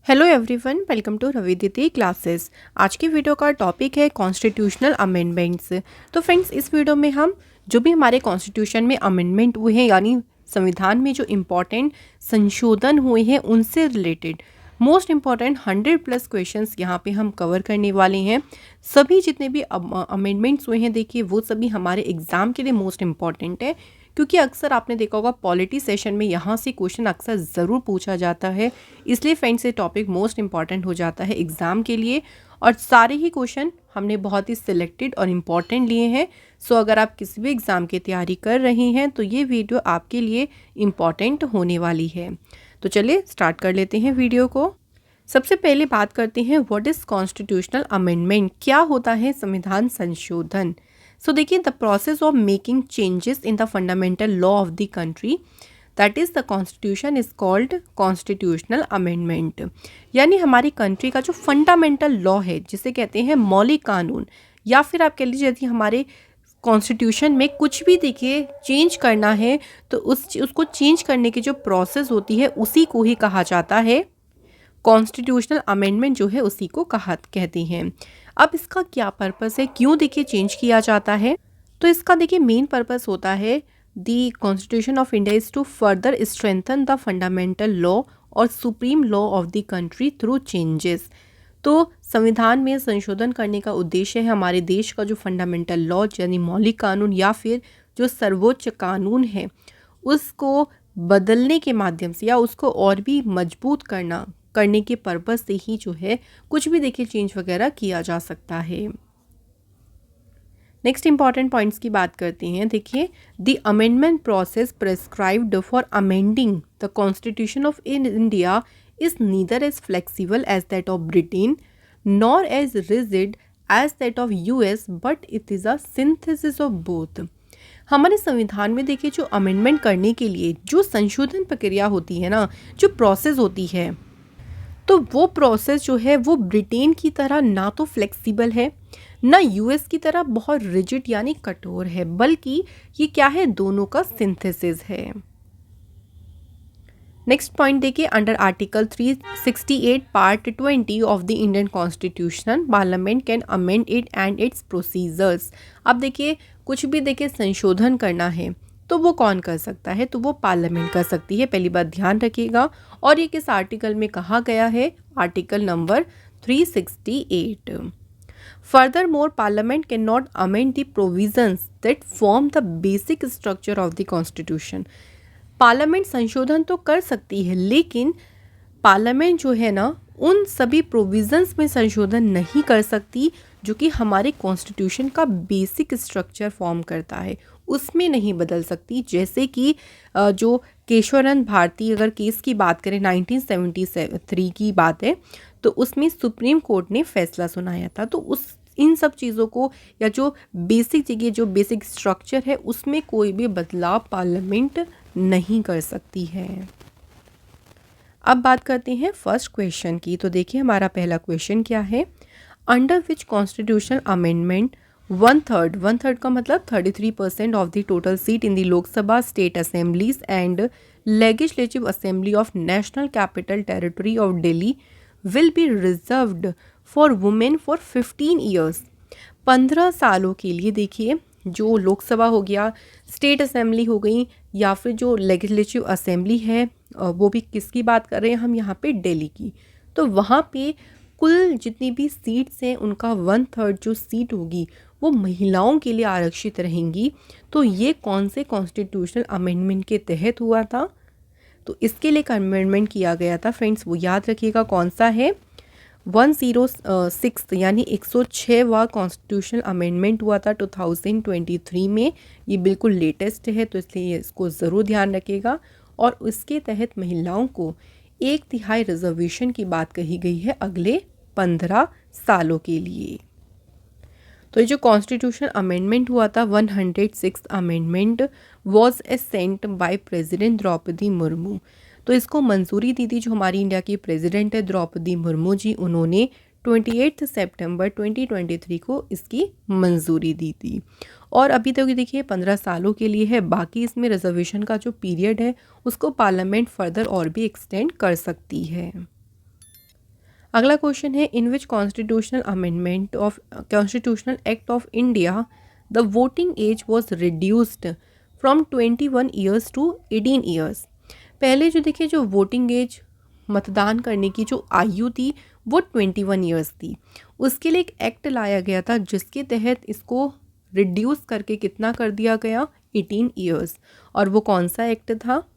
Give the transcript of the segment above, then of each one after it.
Hello everyone, welcome to रविदिति classes. आज की वीडियो का टॉपिक है कॉन्स्टिट्यूशनल अमेंडमेंट्स। तो फ्रेंड्स, इस वीडियो में हम जो भी हमारे कॉन्स्टिट्यूशन में अमेंडमेंट हुए हैं, यानी संविधान में जो इम्पोर्टेंट संशोधन हुए हैं, उनसे रिलेटेड मोस्ट इम्पॉर्टेंट 100+ क्वेश्चंस यहाँ पे हम कवर करने वाले हैं। सभी जितने भी अमेंडमेंट्स हुए हैं, देखिए वो सभी हमारे एग्ज़ाम के लिए मोस्ट इम्पॉर्टेंट है, क्योंकि अक्सर आपने देखा होगा पॉलिटी सेशन में यहाँ से क्वेश्चन अक्सर ज़रूर पूछा जाता है। इसलिए फ्रेंड्स, ये टॉपिक मोस्ट इंपॉर्टेंट हो जाता है एग्ज़ाम के लिए, और सारे ही क्वेश्चन हमने बहुत ही सिलेक्टेड और इम्पॉर्टेंट लिए हैं। सो अगर आप किसी भी एग्ज़ाम की तैयारी कर रहे हैं तो ये वीडियो आपके लिए इम्पॉर्टेंट होने वाली है। तो चलिए स्टार्ट कर लेते हैं वीडियो को। सबसे पहले बात करते हैं व्हाट इज़ कॉन्स्टिट्यूशनल अमेंडमेंट, क्या होता है संविधान संशोधन। सो देखिए, the process of making changes in the fundamental law of the country, that is the constitution is called constitutional amendment. यानी हमारी कंट्री का जो फंडामेंटल लॉ है, जिसे कहते हैं मौलिक कानून, या फिर आप कह लीजिए यदि हमारे कॉन्स्टिट्यूशन में कुछ भी देखिए चेंज करना है तो उसको चेंज करने की जो प्रोसेस होती है उसी को ही कहा जाता है कॉन्स्टिट्यूशनल अमेंडमेंट, जो है उसी को कहते हैं। अब इसका क्या पर्पस है, क्यों देखिए चेंज किया जाता है? तो इसका देखिए मेन पर्पस होता है the constitution of India is to further strengthen the fundamental law और supreme law of the country through changes. तो संविधान में संशोधन करने का उद्देश्य है हमारे देश का जो फंडामेंटल लॉ यानी मौलिक कानून या फिर जो सर्वोच्च कानून है उसको बदलने के माध्यम से या उसको और भी मजबूत करने के पर्पस से ही जो है कुछ भी देखिए चेंज वगैरह किया जा सकता है। नेक्स्ट इंपॉर्टेंट पॉइंट्स की बात करते हैं। देखिए, the amendment process prescribed for amending the constitution of India is neither as flexible as that of Britain nor as rigid as that of US, but it is a synthesis of both. हमारे संविधान में देखिए जो amendment करने के लिए जो संशोधन प्रक्रिया होती है ना, जो प्रोसेस होती है, तो वो प्रोसेस जो है वो ब्रिटेन की तरह ना तो फ्लेक्सिबल है ना यूएस की तरह बहुत रिजिड यानी कठोर है, बल्कि ये क्या है, दोनों का सिंथेसिस है। नेक्स्ट पॉइंट देखिए, under article 368 part 20 of the Indian constitution parliament can amend it and it's procedures. अब देखिए कुछ भी देखिए संशोधन करना है तो वो कौन कर सकता है, तो वो पार्लियामेंट कर सकती है, पहली बात ध्यान रखिएगा। और ये किस आर्टिकल में कहा गया है, article number 368। Further more, parliament can not amend the provisions that form the basic structure of the constitution. Parliament संशोधन तो कर सकती है, लेकिन पार्लियामेंट जो है ना उन सभी प्रोविजंस में संशोधन नहीं कर सकती जो कि हमारे कॉन्स्टिट्यूशन का बेसिक स्ट्रक्चर फॉर्म करता है, उसमें नहीं बदल सकती। जैसे कि जो केशवानंद भारती अगर केस की बात करें, 1973 की बात है, तो उसमें सुप्रीम कोर्ट ने फैसला सुनाया था। तो उस इन सब चीज़ों को या जो बेसिक जगह जो बेसिक स्ट्रक्चर है उसमें कोई भी बदलाव पार्लियामेंट नहीं कर सकती है। अब बात करते हैं फर्स्ट क्वेश्चन की। तो देखिए हमारा पहला क्वेश्चन क्या है, अंडर विच कॉन्स्टिट्यूशनल अमेंडमेंट 1/3 का मतलब 33% of the total seat in the Lok Sabha, state assemblies and legislative assembly of national capital territory of Delhi will be reserved for women for 15 years. 15 सालों के लिए देखिए जो लोकसभा हो गया, स्टेट असेंबली हो गई, या फिर जो लेजिस्लेटिव असेंबली है, वो भी किसकी बात कर रहे हैं हम यहाँ पे, दिल्ली की। तो वहाँ पे कुल जितनी भी सीट्स हैं उनका 1/3 जो सीट होगी वो महिलाओं के लिए आरक्षित रहेंगी। तो ये कौन से कॉन्स्टिट्यूशनल अमेंडमेंट के तहत हुआ था, तो इसके लिए अमेंडमेंट किया गया था फ्रेंड्स, वो याद रखिएगा कौन सा है, 106 यानी 106वां कॉन्स्टिट्यूशनल अमेंडमेंट हुआ था 2023 में। ये बिल्कुल लेटेस्ट है, तो इसलिए इसको ज़रूर ध्यान रखिएगा। और इसके तहत महिलाओं को 1/3 रिजर्वेशन की बात कही गई है अगले 15 सालों के लिए। तो ये जो कॉन्स्टिट्यूशनल अमेंडमेंट हुआ था 106 amendment was sent by president Droupadi Murmu. तो इसको मंजूरी दी थी जो हमारी इंडिया की प्रेसिडेंट है द्रौपदी मुर्मू जी, उन्होंने 28 सितंबर 2023 को इसकी मंजूरी दी थी। और अभी तक देखिए 15 सालों के लिए है, बाकी इसमें रिजर्वेशन का जो पीरियड है उसको पार्लियामेंट फर्दर और भी एक्सटेंड कर सकती है। अगला क्वेश्चन है, in which constitutional amendment of constitutional act of India the voting age was reduced from 21 years to 18 years. पहले जो देखिए जो वोटिंग एज मतदान करने की जो आयु थी वो 21 ईयर्स थी। उसके लिए एक एक्ट लाया गया था जिसके तहत इसको रिड्यूस करके कितना कर दिया गया, 18 ईयर्स। और वो कौन सा एक्ट था,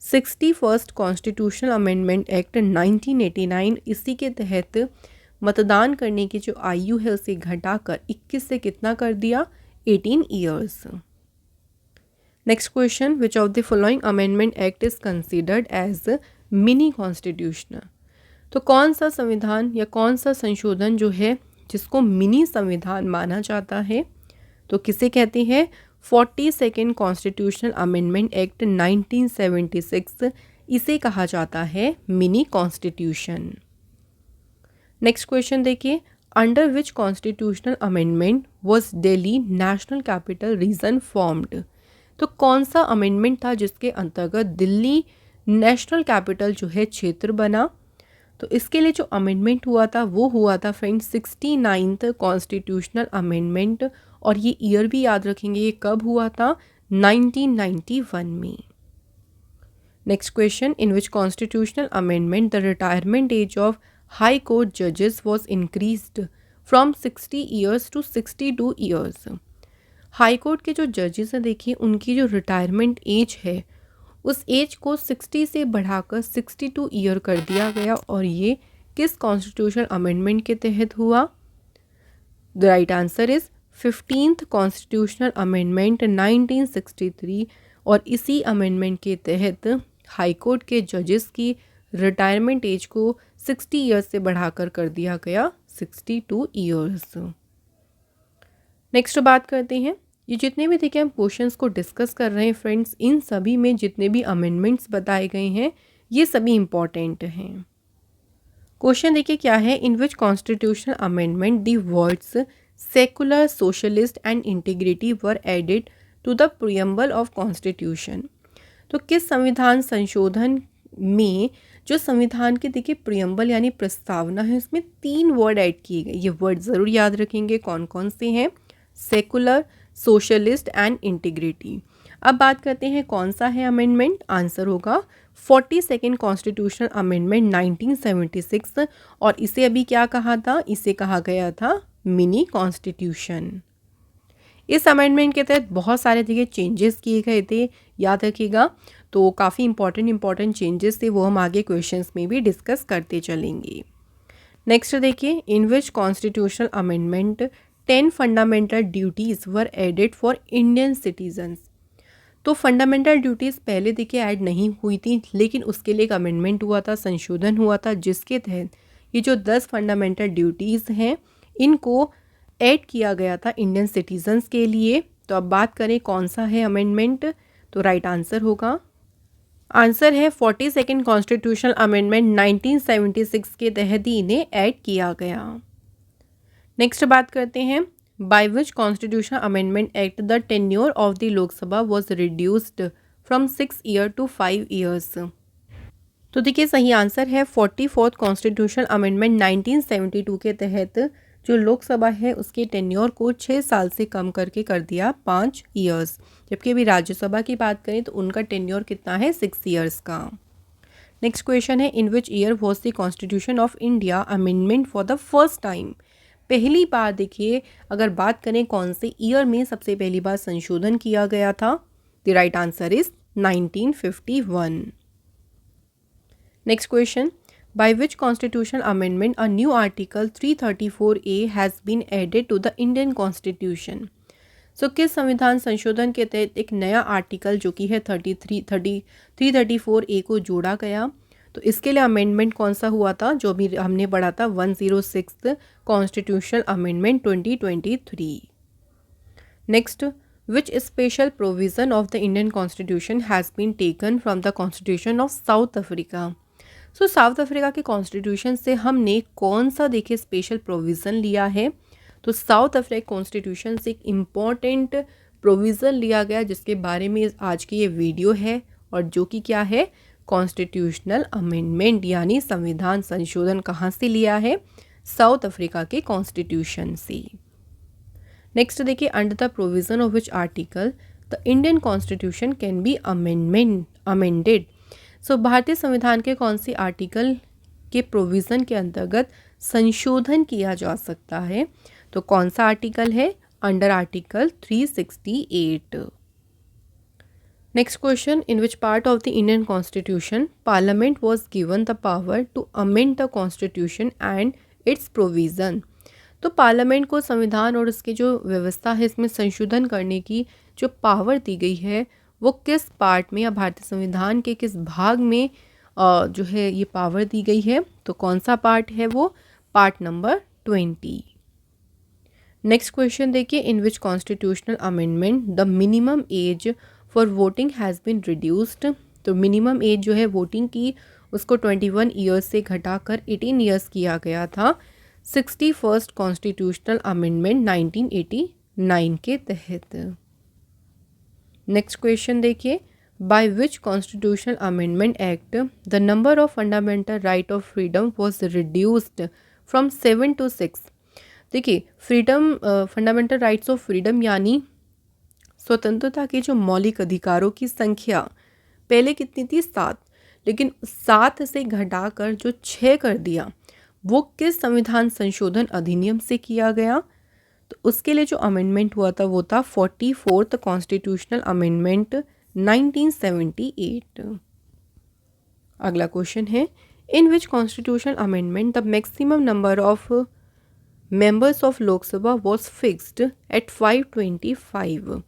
61st कॉन्स्टिट्यूशनल अमेंडमेंट एक्ट 1989। इसी के तहत मतदान करने की जो आयु है उसे घटाकर 21 से कितना कर दिया, 18 years. Next question, which of the following amendment act is considered as mini constitutional. तो कौन सा संविधान या कौन सा संशोधन जो है जिसको मिनी संविधान माना जाता है, तो किसे कहते हैं, 42nd कॉन्स्टिट्यूशनल अमेंडमेंट एक्ट 1976, इसे कहा जाता है मिनी कॉन्स्टिट्यूशन। नेक्स्ट क्वेश्चन देखिए, under which constitutional amendment was Delhi national capital region formed. तो कौन सा अमेंडमेंट था जिसके अंतर्गत दिल्ली नेशनल कैपिटल जो है क्षेत्र बना। तो इसके लिए जो अमेंडमेंट हुआ था वो हुआ था फ्रेंड्स 69th कॉन्स्टिट्यूशनल अमेंडमेंट, और ये ईयर भी याद रखेंगे ये कब हुआ था, 1991 में। Next question, in which constitutional amendment the retirement age of high court जजेस was increased from 60 years to 62 years. High court के जो जजेस हैं देखिए उनकी जो रिटायरमेंट एज है उस एज को 60 से बढ़ाकर 62 ईयर कर दिया गया, और ये किस कॉन्स्टिट्यूशनल अमेंडमेंट के तहत हुआ। The right answer is 15th constitutional amendment 1963, और इसी अमेंडमेंट के तहत हाई कोर्ट के जजेस की रिटायरमेंट एज को 60 ईयर्स से बढ़ाकर कर दिया गया 62 ईयर्स। नेक्स्ट बात करते हैं, ये जितने भी देखिए हम क्वेश्चंस को डिस्कस कर रहे हैं फ्रेंड्स, इन सभी में जितने भी अमेंडमेंट्स बताए गए हैं ये सभी इम्पॉर्टेंट हैं। क्वेश्चन देखिए क्या है, in which constitutional amendment the words secular, socialist and integrity were added to the preamble of constitution. तो किस संविधान संशोधन में जो संविधान के देखिए प्रीएम्बल यानी प्रस्तावना है उसमें 3 वर्ड ऐड किए गए। ये वर्ड ज़रूर याद रखेंगे कौन कौन से हैं, सेकुलर, सोशलिस्ट एंड इंटीग्रिटी। अब बात करते हैं कौन सा है अमेंडमेंट, आंसर होगा 42nd कॉन्स्टिट्यूशनल अमेंडमेंट 1976, और इसे अभी क्या कहा था, इसे कहा गया था मिनी कॉन्स्टिट्यूशन। इस अमेंडमेंट के तहत बहुत सारे देखिए चेंजेस किए गए थे, याद रखिएगा। तो काफ़ी इंपॉर्टेंट चेंजेस थे, वो हम आगे क्वेश्चंस में भी डिस्कस करते चलेंगे। नेक्स्ट देखिए, in which constitutional amendment 10 fundamental duties were added for Indian citizens. तो फंडामेंटल ड्यूटीज़ पहले देखिए ऐड नहीं हुई थी, लेकिन उसके लिए एक अमेंडमेंट हुआ था, संशोधन हुआ था, जिसके तहत ये जो 10 फंडामेंटल ड्यूटीज़ हैं इनको ऐड किया गया था इंडियन सिटीजन्स के लिए। तो अब बात करें कौन सा है अमेंडमेंट, तो राइट आंसर होगा, आंसर है 42nd कॉन्स्टिट्यूशनल अमेंडमेंट 1976 के तहत ही इन्हें ऐड किया गया। नेक्स्ट बात करते हैं, by which constitutional amendment act the tenure of the Lok Sabha was reduced from 6 year to 5 years. तो देखिए सही आंसर है 44th कॉन्स्टिट्यूशनल अमेंडमेंट 1972 के तहत जो लोकसभा है उसके टेन्योर को 6 साल से कम करके कर दिया 5 ईयर्स। जबकि अभी राज्यसभा की बात करें तो उनका टेन्योर कितना है, 6 ईयर्स का। नेक्स्ट क्वेश्चन है, in which year was the constitution of India amendment for the first time. पहली बार देखिए अगर बात करें कौन से ईयर में सबसे पहली बार संशोधन किया गया था, the right answer is 1951। Next question, by which constitutional amendment a new article 334A has been added to the Indian Constitution। सो किस संविधान संशोधन के तहत एक नया आर्टिकल जो कि है 334A को जोड़ा गया। तो इसके लिए अमेंडमेंट कौन सा हुआ था, जो भी हमने पढ़ा था 106 constitutional amendment 2023। Next, which special provision of the Indian Constitution has been taken from the Constitution of South Africa। So south Africa के कॉन्स्टिट्यूशन से हमने कौन सा देखिए स्पेशल प्रोविज़न लिया है, तो साउथ अफ्रीका कॉन्स्टिट्यूशन से एक इम्पॉर्टेंट प्रोविज़न लिया गया जिसके बारे में आज की ये वीडियो है, और जो कि क्या है कॉन्स्टिट्यूशनल अमेंडमेंट यानी संविधान संशोधन कहाँ से लिया है? साउथ अफ्रीका के कॉन्स्टिट्यूशन से। नेक्स्ट देखिए, under the provision of which article the Indian constitution can be amended. So भारतीय संविधान के कौन से आर्टिकल के प्रोविज़न के अंतर्गत संशोधन किया जा सकता है? तो कौन सा आर्टिकल है? Under article 368। Next question, in which part of the Indian constitution parliament was given the power to amend the constitution and its provision. तो पार्लियामेंट को संविधान और उसकी जो व्यवस्था है इसमें संशोधन करने की जो पावर दी गई है वो किस पार्ट में या भारतीय संविधान के किस भाग में जो है ये पावर दी गई है? तो कौन सा पार्ट है वो? Part number 20। नेक्स्ट क्वेश्चन देखिए, in which constitutional amendment the minimum age for voting has been reduced. तो मिनिमम एज जो है वोटिंग की उसको 21 ईयर्स से घटाकर 18 ईयर्स किया गया था 61st कॉन्स्टिट्यूशनल अमेंडमेंट 1989 के तहत। नेक्स्ट क्वेश्चन देखिए, by which constitutional amendment act the number of fundamental right of freedom was reduced from 7 to 6। देखिए, freedom fundamental rights of freedom यानी स्वतंत्रता के जो मौलिक अधिकारों की संख्या पहले कितनी थी? 7, लेकिन 7 से घटाकर जो 6 कर दिया वो किस संविधान संशोधन अधिनियम से किया गया? तो उसके लिए जो अमेंडमेंट हुआ था वो था 44th कॉन्स्टिट्यूशनल अमेंडमेंट 1978। अगला क्वेश्चन है, in which constitutional amendment the maximum number of members of Lok Sabha was fixed at 525।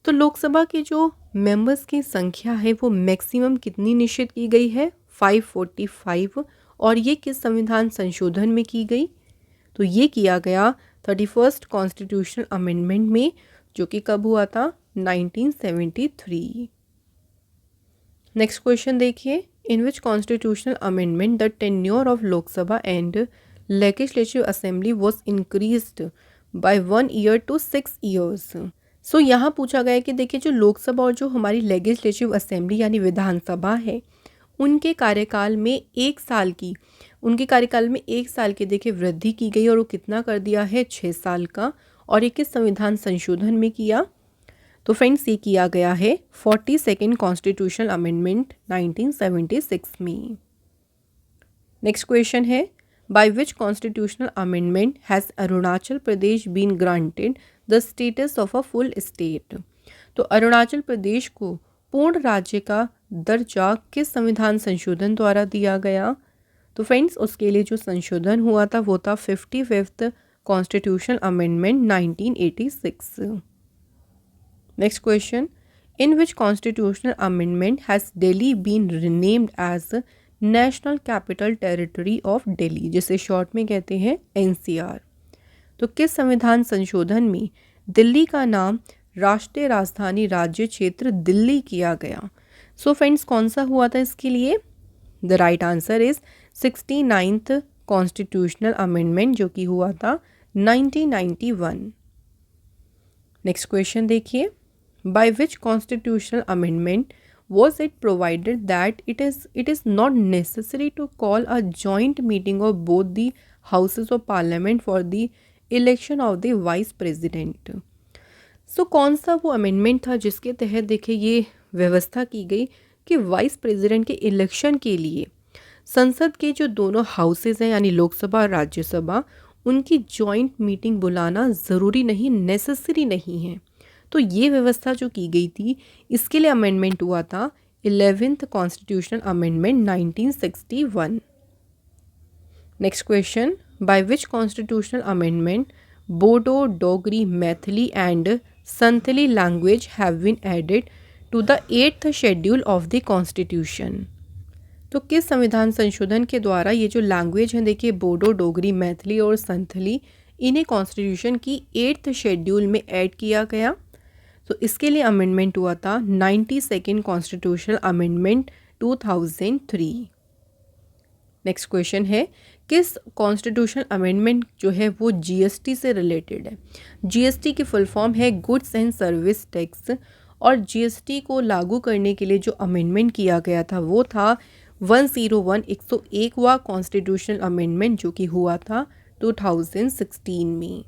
तो लोकसभा के जो मेंबर्स की संख्या है वो मैक्सिमम कितनी निश्चित की गई है? 545। और ये किस संविधान संशोधन में की गई? तो ये किया गया 31st कॉन्स्टिट्यूशनल अमेंडमेंट में, जो कि कब हुआ था? 1973। नेक्स्ट क्वेश्चन देखिए, in which constitutional amendment the tenure of Lok Sabha and legislative assembly was increased by 1 year to 6 years। So यहाँ पूछा गया है कि देखिए, जो लोकसभा और जो हमारी लेजिस्लेटिव असेंबली यानी विधानसभा है उनके कार्यकाल में 1 साल की देखिए वृद्धि की गई, और वो कितना कर दिया है? 6 साल का। और ये किस संविधान संशोधन में किया? तो फ्रेंड्स ये किया गया है 42nd कॉन्स्टिट्यूशनल अमेंडमेंट 1976 में। नेक्स्ट क्वेश्चन है, by which constitutional amendment has Arunachal Pradesh been granted the status of a full state. तो अरुणाचल प्रदेश को पूर्ण राज्य का दर्जा किस संविधान संशोधन द्वारा दिया गया? तो फ्रेंड्स उसके लिए जो संशोधन हुआ था वो था 55th constitutional amendment 1986। Next question, in which constitutional amendment has Delhi been renamed as national capital territory of Delhi, जिसे शॉर्ट में कहते हैं NCR। तो किस संविधान संशोधन में दिल्ली का नाम राष्ट्रीय राजधानी राज्य क्षेत्र दिल्ली किया गया? सो फ्रेंड्स कौन सा हुआ था इसके लिए? The right answer is 69th constitutional amendment, जो कि हुआ था 1991। नेक्स्ट क्वेश्चन देखिए, by which constitutional amendment was it provided that it is not necessary to call a joint meeting of both the houses of parliament for the election of the vice president। सो कौन सा वो amendment था जिसके तहत देखिए ये व्यवस्था की गई कि वाइस प्रेसिडेंट के इलेक्शन के लिए संसद के जो दोनों हाउसेज हैं यानी लोकसभा और राज्यसभा उनकी जॉइंट मीटिंग बुलाना ज़रूरी नहीं, नेसेसरी नहीं है। तो ये व्यवस्था जो की गई थी इसके लिए अमेंडमेंट हुआ था 11th constitutional amendment 1961। Next question, by which constitutional amendment Bodo, Dogri, Maithili and Santhali language have been added to the 8th schedule of the constitution. तो किस संविधान संशोधन के द्वारा ये जो लैंग्वेज हैं देखिए बोडो, डोगरी, मैथिली और संथली, इन्हें कॉन्स्टिट्यूशन की 8th शेड्यूल में ऐड किया गया? तो इसके लिए अमेंडमेंट हुआ था 92nd constitutional amendment 2003। Next question है, किस कॉन्स्टिट्यूशनल अमेंडमेंट जो है वो GST से रिलेटेड है? GST की फुल फॉर्म है गुड्स एंड सर्विस टैक्स, और जीएसटी को लागू करने के लिए जो अमेंडमेंट किया गया था वो था 101 कॉन्स्टिट्यूशनल अमेंडमेंट, जो कि हुआ था 2016 में।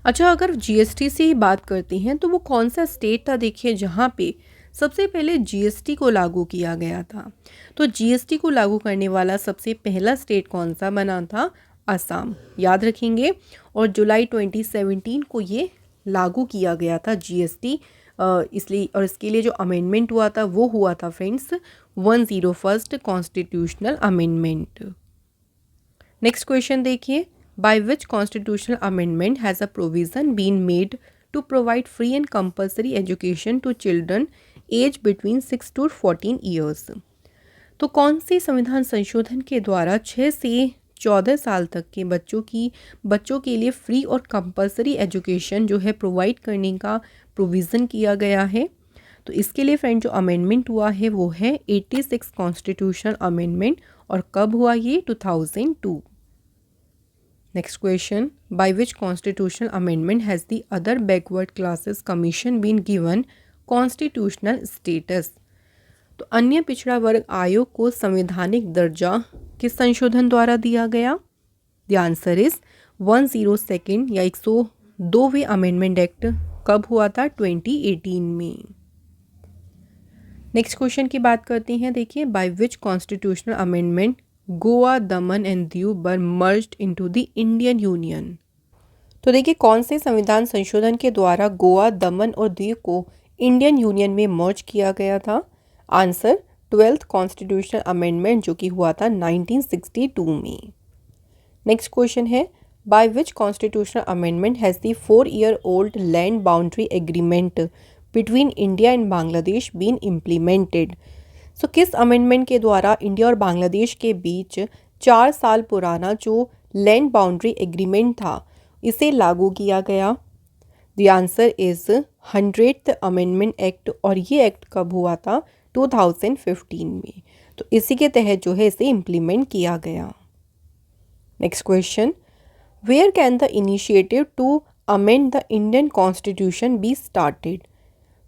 अच्छा, अगर जीएसटी से ही बात करते हैं तो वो कौन सा स्टेट था, देखिए, जहाँ पे सबसे पहले जीएसटी को लागू किया गया था। तो जीएसटी को लागू करने वाला सबसे पहला स्टेट कौन सा बना था? असम, याद रखेंगे। और जुलाई 2017 को ये लागू किया गया था जीएसटी, इसलिए, और इसके लिए जो अमेंडमेंट हुआ था वो हुआ था friends 101st constitutional amendment. Next question देखिए, by which constitutional amendment has a provision been made to provide free and compulsory education to children age between 6 to 14 years. तो कौन से संविधान संशोधन के द्वारा 6 से 14 साल तक के बच्चों के लिए फ्री और कंपल्सरी एजुकेशन जो है प्रोवाइड करने का प्रोविज़न किया गया है? तो इसके लिए फ्रेंड जो अमेंडमेंट हुआ है वो है 86 कॉन्स्टिट्यूशनल अमेंडमेंट, और कब हुआ ये? 2002। Next question, by which constitutional amendment has the other backward classes commission been given constitutional status. तो अन्य पिछड़ा वर्ग आयोग को संवैधानिक दर्जा किस संशोधन द्वारा दिया गया? द आंसर इज 102 या 102वें अमेंडमेंट एक्ट। कब हुआ था? 2018 में। नेक्स्ट क्वेश्चन की बात करते हैं, देखिए, by which constitutional amendment Goa, Daman and Diu were merged into the Indian union. तो देखिए, कौन से संविधान संशोधन के द्वारा गोवा, दमन और दीव को इंडियन यूनियन में मर्ज किया गया था? आंसर 12th कॉन्स्टिट्यूशनल अमेंडमेंट, जो कि हुआ था 1962 में। नेक्स्ट क्वेश्चन है, by which constitutional amendment has the 4-year-old land boundary agreement between India and Bangladesh been implemented. So किस अमेंडमेंट के द्वारा इंडिया और बांग्लादेश के बीच 4 साल पुराना जो लैंड बाउंड्री एग्रीमेंट था इसे लागू किया गया? The answer is 100th amendment act, और ये एक्ट कब हुआ था? 2015 में। तो इसी के तहत जो है इसे इम्प्लीमेंट किया गया। Next question, where can the initiative to amend the Indian constitution be started.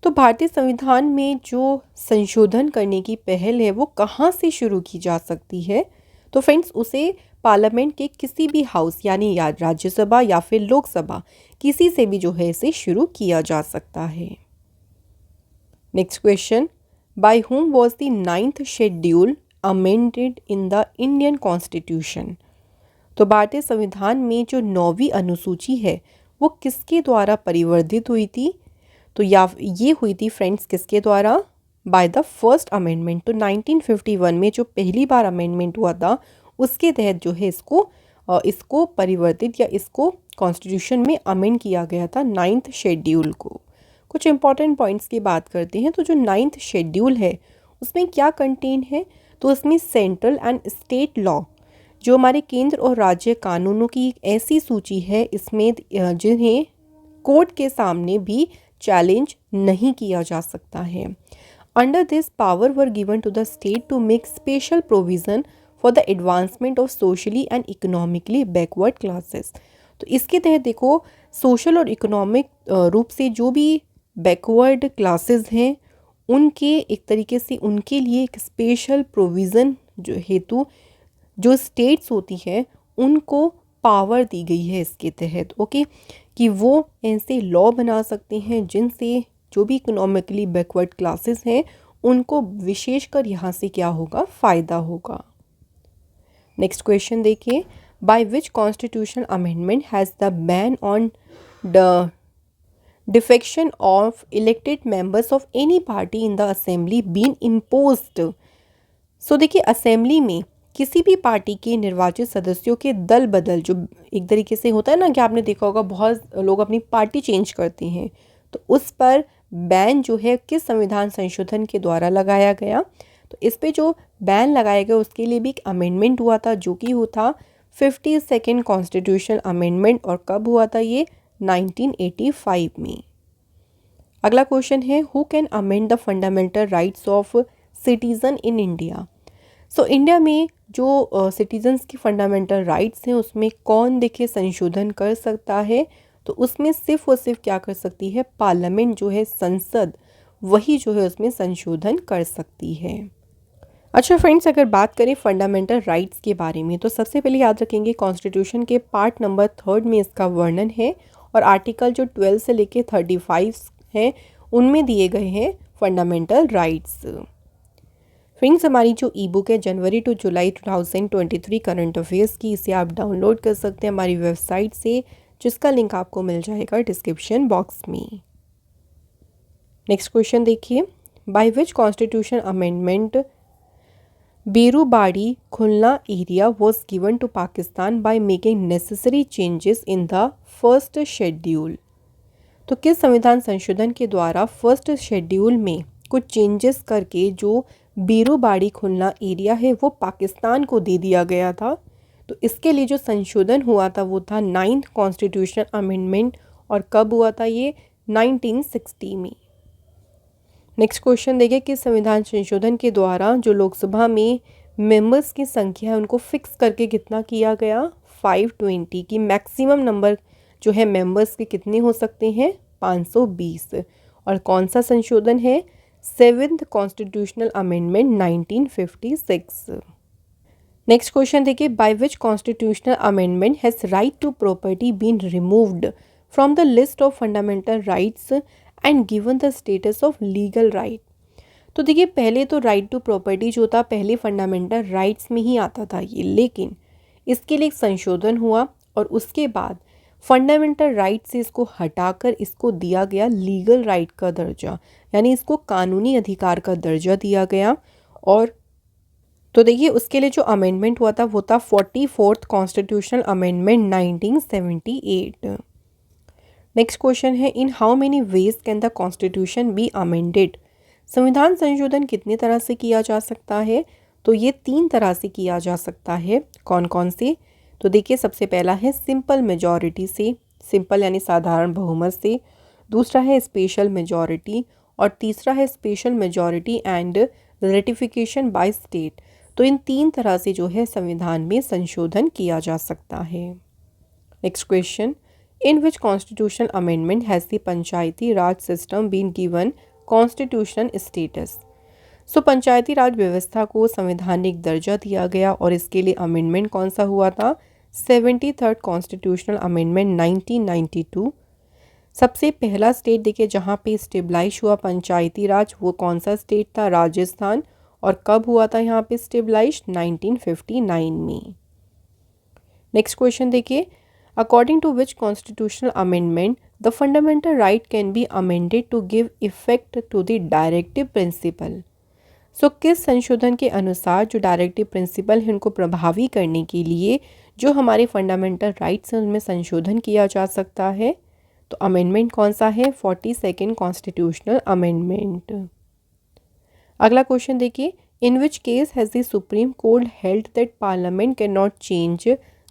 तो भारतीय संविधान में जो संशोधन करने की पहल है वो कहाँ से शुरू की जा सकती है? तो फ्रेंड्स, उसे पार्लियामेंट के किसी भी हाउस, यानी या राज्यसभा या फिर लोकसभा, किसी से भी जो है इसे शुरू किया जा सकता है। Next question, by whom was the 9th schedule amended in the Indian Constitution। तो भारतीय संविधान में जो 9वीं अनुसूची है वो किसके द्वारा परिवर्तित हुई थी? तो ये हुई थी फ्रेंड्स किसके द्वारा? By the first amendment. तो 1951 में जो पहली बार अमेंडमेंट हुआ था उसके तहत जो है इसको परिवर्तित या इसको कॉन्स्टिट्यूशन में अमेंड किया गया था 9th शेड्यूल को। कुछ इंपॉर्टेंट पॉइंट्स की बात करते हैं। तो जो 9th शेड्यूल है उसमें क्या कंटेन है? तो उसमें सेंट्रल एंड स्टेट लॉ, जो हमारे केंद्र और राज्य कानूनों की एक ऐसी सूची है इसमें जिन्हें कोर्ट के सामने भी चैलेंज नहीं किया जा सकता है। Under this power were given to the state to make special provision for the advancement of socially and economically backward classes. तो इसके तहत देखो, सोशल और इकोनॉमिक रूप से जो भी बैकवर्ड क्लासेस हैं उनके एक तरीके से उनके लिए एक स्पेशल प्रोविज़न जो हेतु जो स्टेट्स होती है उनको पावर दी गई है इसके तहत, ओके, कि वो ऐसे लॉ बना सकते हैं जिनसे जो भी इकोनॉमिकली बैकवर्ड क्लासेस हैं उनको विशेषकर यहाँ से क्या होगा? फ़ायदा होगा। नेक्स्ट क्वेश्चन देखिए, by which constitutional amendment has the ban on the defection of elected members of any party in the assembly been imposed. So देखिए, असेंबली में किसी भी पार्टी के निर्वाचित सदस्यों के दल बदल, जो एक तरीके से होता है ना कि आपने देखा होगा बहुत लोग अपनी पार्टी चेंज करते हैं, तो उस पर बैन जो है किस संविधान संशोधन के द्वारा लगाया गया? तो इस पे जो बैन लगाया गया उसके लिए भी एक अमेंडमेंट हुआ था जो कि था 52nd कॉन्स्टिट्यूशनल अमेंडमेंट, और कब हुआ था ये? 1985 में। अगला क्वेश्चन है, who can amend the fundamental rights of citizen in India. So India में जो सिटीजन्स की फंडामेंटल राइट्स हैं उसमें कौन देखिए संशोधन कर सकता है? तो उसमें सिर्फ और सिर्फ क्या कर सकती है? पार्लियामेंट जो है, संसद, वही जो है उसमें संशोधन कर सकती है। अच्छा फ्रेंड्स, अगर बात करें फंडामेंटल राइट्स के बारे में तो सबसे पहले याद रखेंगे कॉन्स्टिट्यूशन के पार्ट नंबर 3 में इसका वर्णन है और आर्टिकल जो 12 से लेके 35 हैं उनमें दिए गए हैं फंडामेंटल राइट्स। फ्रेंड्स, हमारी जो ई बुक है जनवरी टू जुलाई 2023 करंट अफेयर्स की, इसे आप डाउनलोड कर सकते हैं हमारी वेबसाइट से, जिसका लिंक आपको मिल जाएगा डिस्क्रिप्शन बॉक्स में। नेक्स्ट क्वेश्चन देखिए, by which constitution amendment Berubari Khulna area was given to Pakistan by making necessary changes in the first schedule. तो किस संविधान संशोधन के द्वारा फर्स्ट शेड्यूल में कुछ चेंजेस करके जो बेरूबाड़ी खुलना एरिया है वो पाकिस्तान को दे दिया गया था। तो इसके लिए जो संशोधन हुआ था वो था 9th कॉन्स्टिट्यूशनल अमेंडमेंट, और कब हुआ था ये? 1960 में। नेक्स्ट क्वेश्चन देखिए कि संविधान संशोधन के द्वारा जो लोकसभा में मेंबर्स की संख्या है उनको फिक्स करके कितना किया गया? 520 की मैक्सिमम नंबर जो है मेंबर्स के कितने हो सकते हैं? 520। और कौन सा संशोधन है? 7th constitutional amendment 1956। Next question देखिए, by which constitutional amendment has right to property been removed from the list of fundamental rights and given the status of legal right. तो देखिए पहले तो राइट टू प्रॉपर्टी जो था पहले fundamental rights में ही आता था ये, लेकिन इसके लिए एक संशोधन हुआ और उसके बाद फंडामेंटल राइट से इसको हटाकर इसको दिया गया लीगल राइट का दर्जा, यानी इसको कानूनी अधिकार का दर्जा दिया गया। और तो देखिए उसके लिए जो अमेंडमेंट हुआ था वो था 44th constitutional amendment 1978। Next question है, in how many ways can the constitution be amended. संविधान संशोधन कितनी तरह से किया जा सकता है? तो ये 3 तरह से किया जा सकता है। कौन कौन से? तो देखिए सबसे पहला है सिंपल मेजॉरिटी से, सिंपल यानी साधारण बहुमत से, दूसरा है स्पेशल मेजॉरिटी, और तीसरा है special majority and ratification by state. तो इन 3 तरह से जो है संविधान में संशोधन किया जा सकता है। Next question, in which constitutional amendment has the Panchayati raj system been given constitutional status. So panchayati raj व्यवस्था को संवैधानिक दर्जा दिया गया और इसके लिए अमेंडमेंट कौन सा हुआ था? 73rd constitutional amendment 1992। सबसे पहला स्टेट देखिए जहाँ पे स्टेबलाइज हुआ पंचायती राज, वो कौन सा स्टेट था? राजस्थान। और कब हुआ था यहाँ पे स्टेबलाइज? 1959 में। नेक्स्ट क्वेश्चन देखिए, according to which constitutional amendment the fundamental right can be amended to give effect to the directive principle. So किस संशोधन के अनुसार जो डायरेक्टिव प्रिंसिपल है उनको प्रभावी करने के लिए जो हमारे फंडामेंटल राइट्स हैं उनमें संशोधन किया जा सकता है? तो अमेंडमेंट कौन सा है? 42nd constitutional amendment. अगला क्वेश्चन देखिए, in which case has the supreme court held that parliament can not change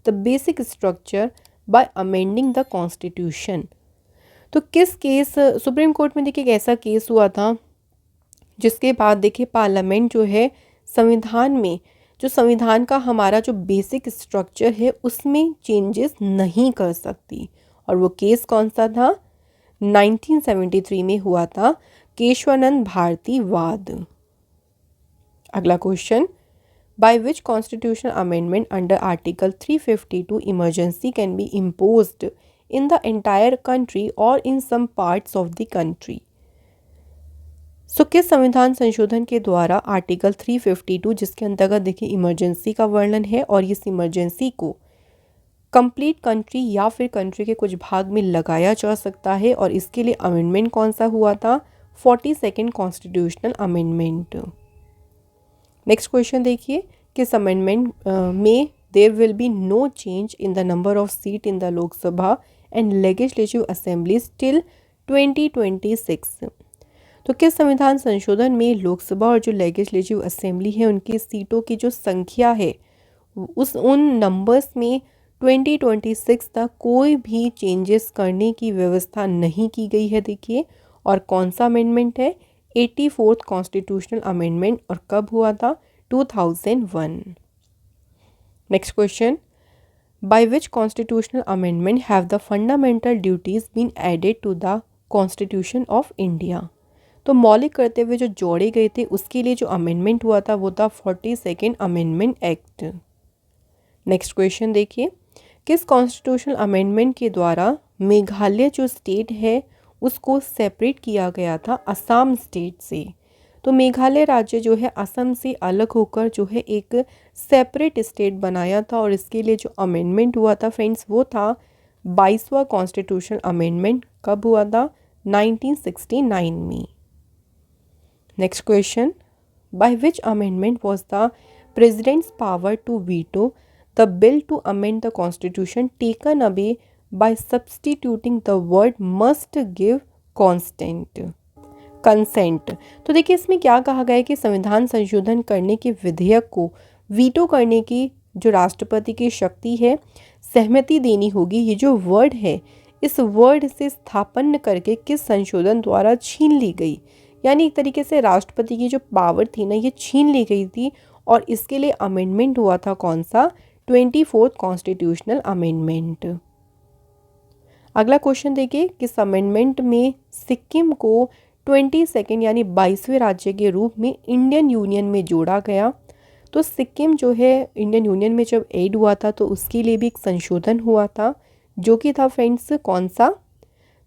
the basic structure by amending the constitution. तो किस केस सुप्रीम कोर्ट में देखिए एक ऐसा केस हुआ था जिसके बाद देखिए पार्लियामेंट जो है संविधान में जो संविधान का हमारा जो बेसिक स्ट्रक्चर है उसमें चेंजेस नहीं कर सकती, और वो केस कौन सा था? 1973 में हुआ था, केशवानंद भारती वाद। अगला question, by which constitutional amendment under article 352 emergency can be imposed in the entire country और in some parts of the country. So किस संविधान संशोधन के द्वारा आर्टिकल 352 जिसके अंतर्गत देखिए इमरजेंसी का वर्णन है और इस इमरजेंसी को कंप्लीट कंट्री या फिर कंट्री के कुछ भाग में लगाया जा सकता है, और इसके लिए अमेंडमेंट कौन सा हुआ था? 42nd constitutional amendment. Next question देखिए, किस अमेंडमेंट में there will be no change in the number of seat in the Lok Sabha and legislative assemblies till 2026। तो किस संविधान संशोधन में लोकसभा और जो लेजिस्लेटिव असेंबली है उनकी सीटों की जो संख्या है उन नंबर्स में 2026 तक कोई भी चेंजेस करने की व्यवस्था नहीं की गई है देखिए, और कौन सा अमेंडमेंट है? 84th कॉन्स्टिट्यूशनल अमेंडमेंट, और कब हुआ था? 2001। Next question, by which constitutional amendment have the fundamental duties been added to the constitution of India. तो मौलिक करते हुए जो जोड़े गए थे उसके लिए जो अमेंडमेंट हुआ था वो था 42nd amendment act. Next question देखिए, किस कॉन्स्टिट्यूशनल अमेंडमेंट के द्वारा मेघालय जो स्टेट है उसको सेपरेट किया गया था असम स्टेट से। तो मेघालय राज्य जो है असम से अलग होकर जो है एक सेपरेट स्टेट बनाया था, और इसके लिए जो अमेंडमेंट हुआ था फ्रेंड्स वो था 22वां कॉन्स्टिट्यूशनल अमेंडमेंट। कब हुआ था? 1969 में। Next question, by which amendment was the president's power to veto the bill to amend the constitution taken away by substituting the word must give consent. तो देखिए इसमें क्या कहा गया है कि संविधान संशोधन करने के विधेयक को वीटो करने की जो राष्ट्रपति की शक्ति है, सहमति देनी होगी। ये जो वर्ड है इस वर्ड से स्थापन करके किस संशोधन द्वारा छीन ली गई, यानी एक तरीके से राष्ट्रपति की जो पावर थी ना ये छीन ली गई थी, और इसके लिए अमेंडमेंट हुआ था कौन सा? 24th constitutional amendment. अगला क्वेश्चन देखिए, किस अमेंडमेंट में सिक्किम को 22nd यानी 22वें राज्य के रूप में इंडियन यूनियन में जोड़ा गया। तो सिक्किम जो है इंडियन यूनियन में जब ऐड हुआ था तो उसके लिए भी एक संशोधन हुआ था, जो कि था फ्रेंड्स कौन सा?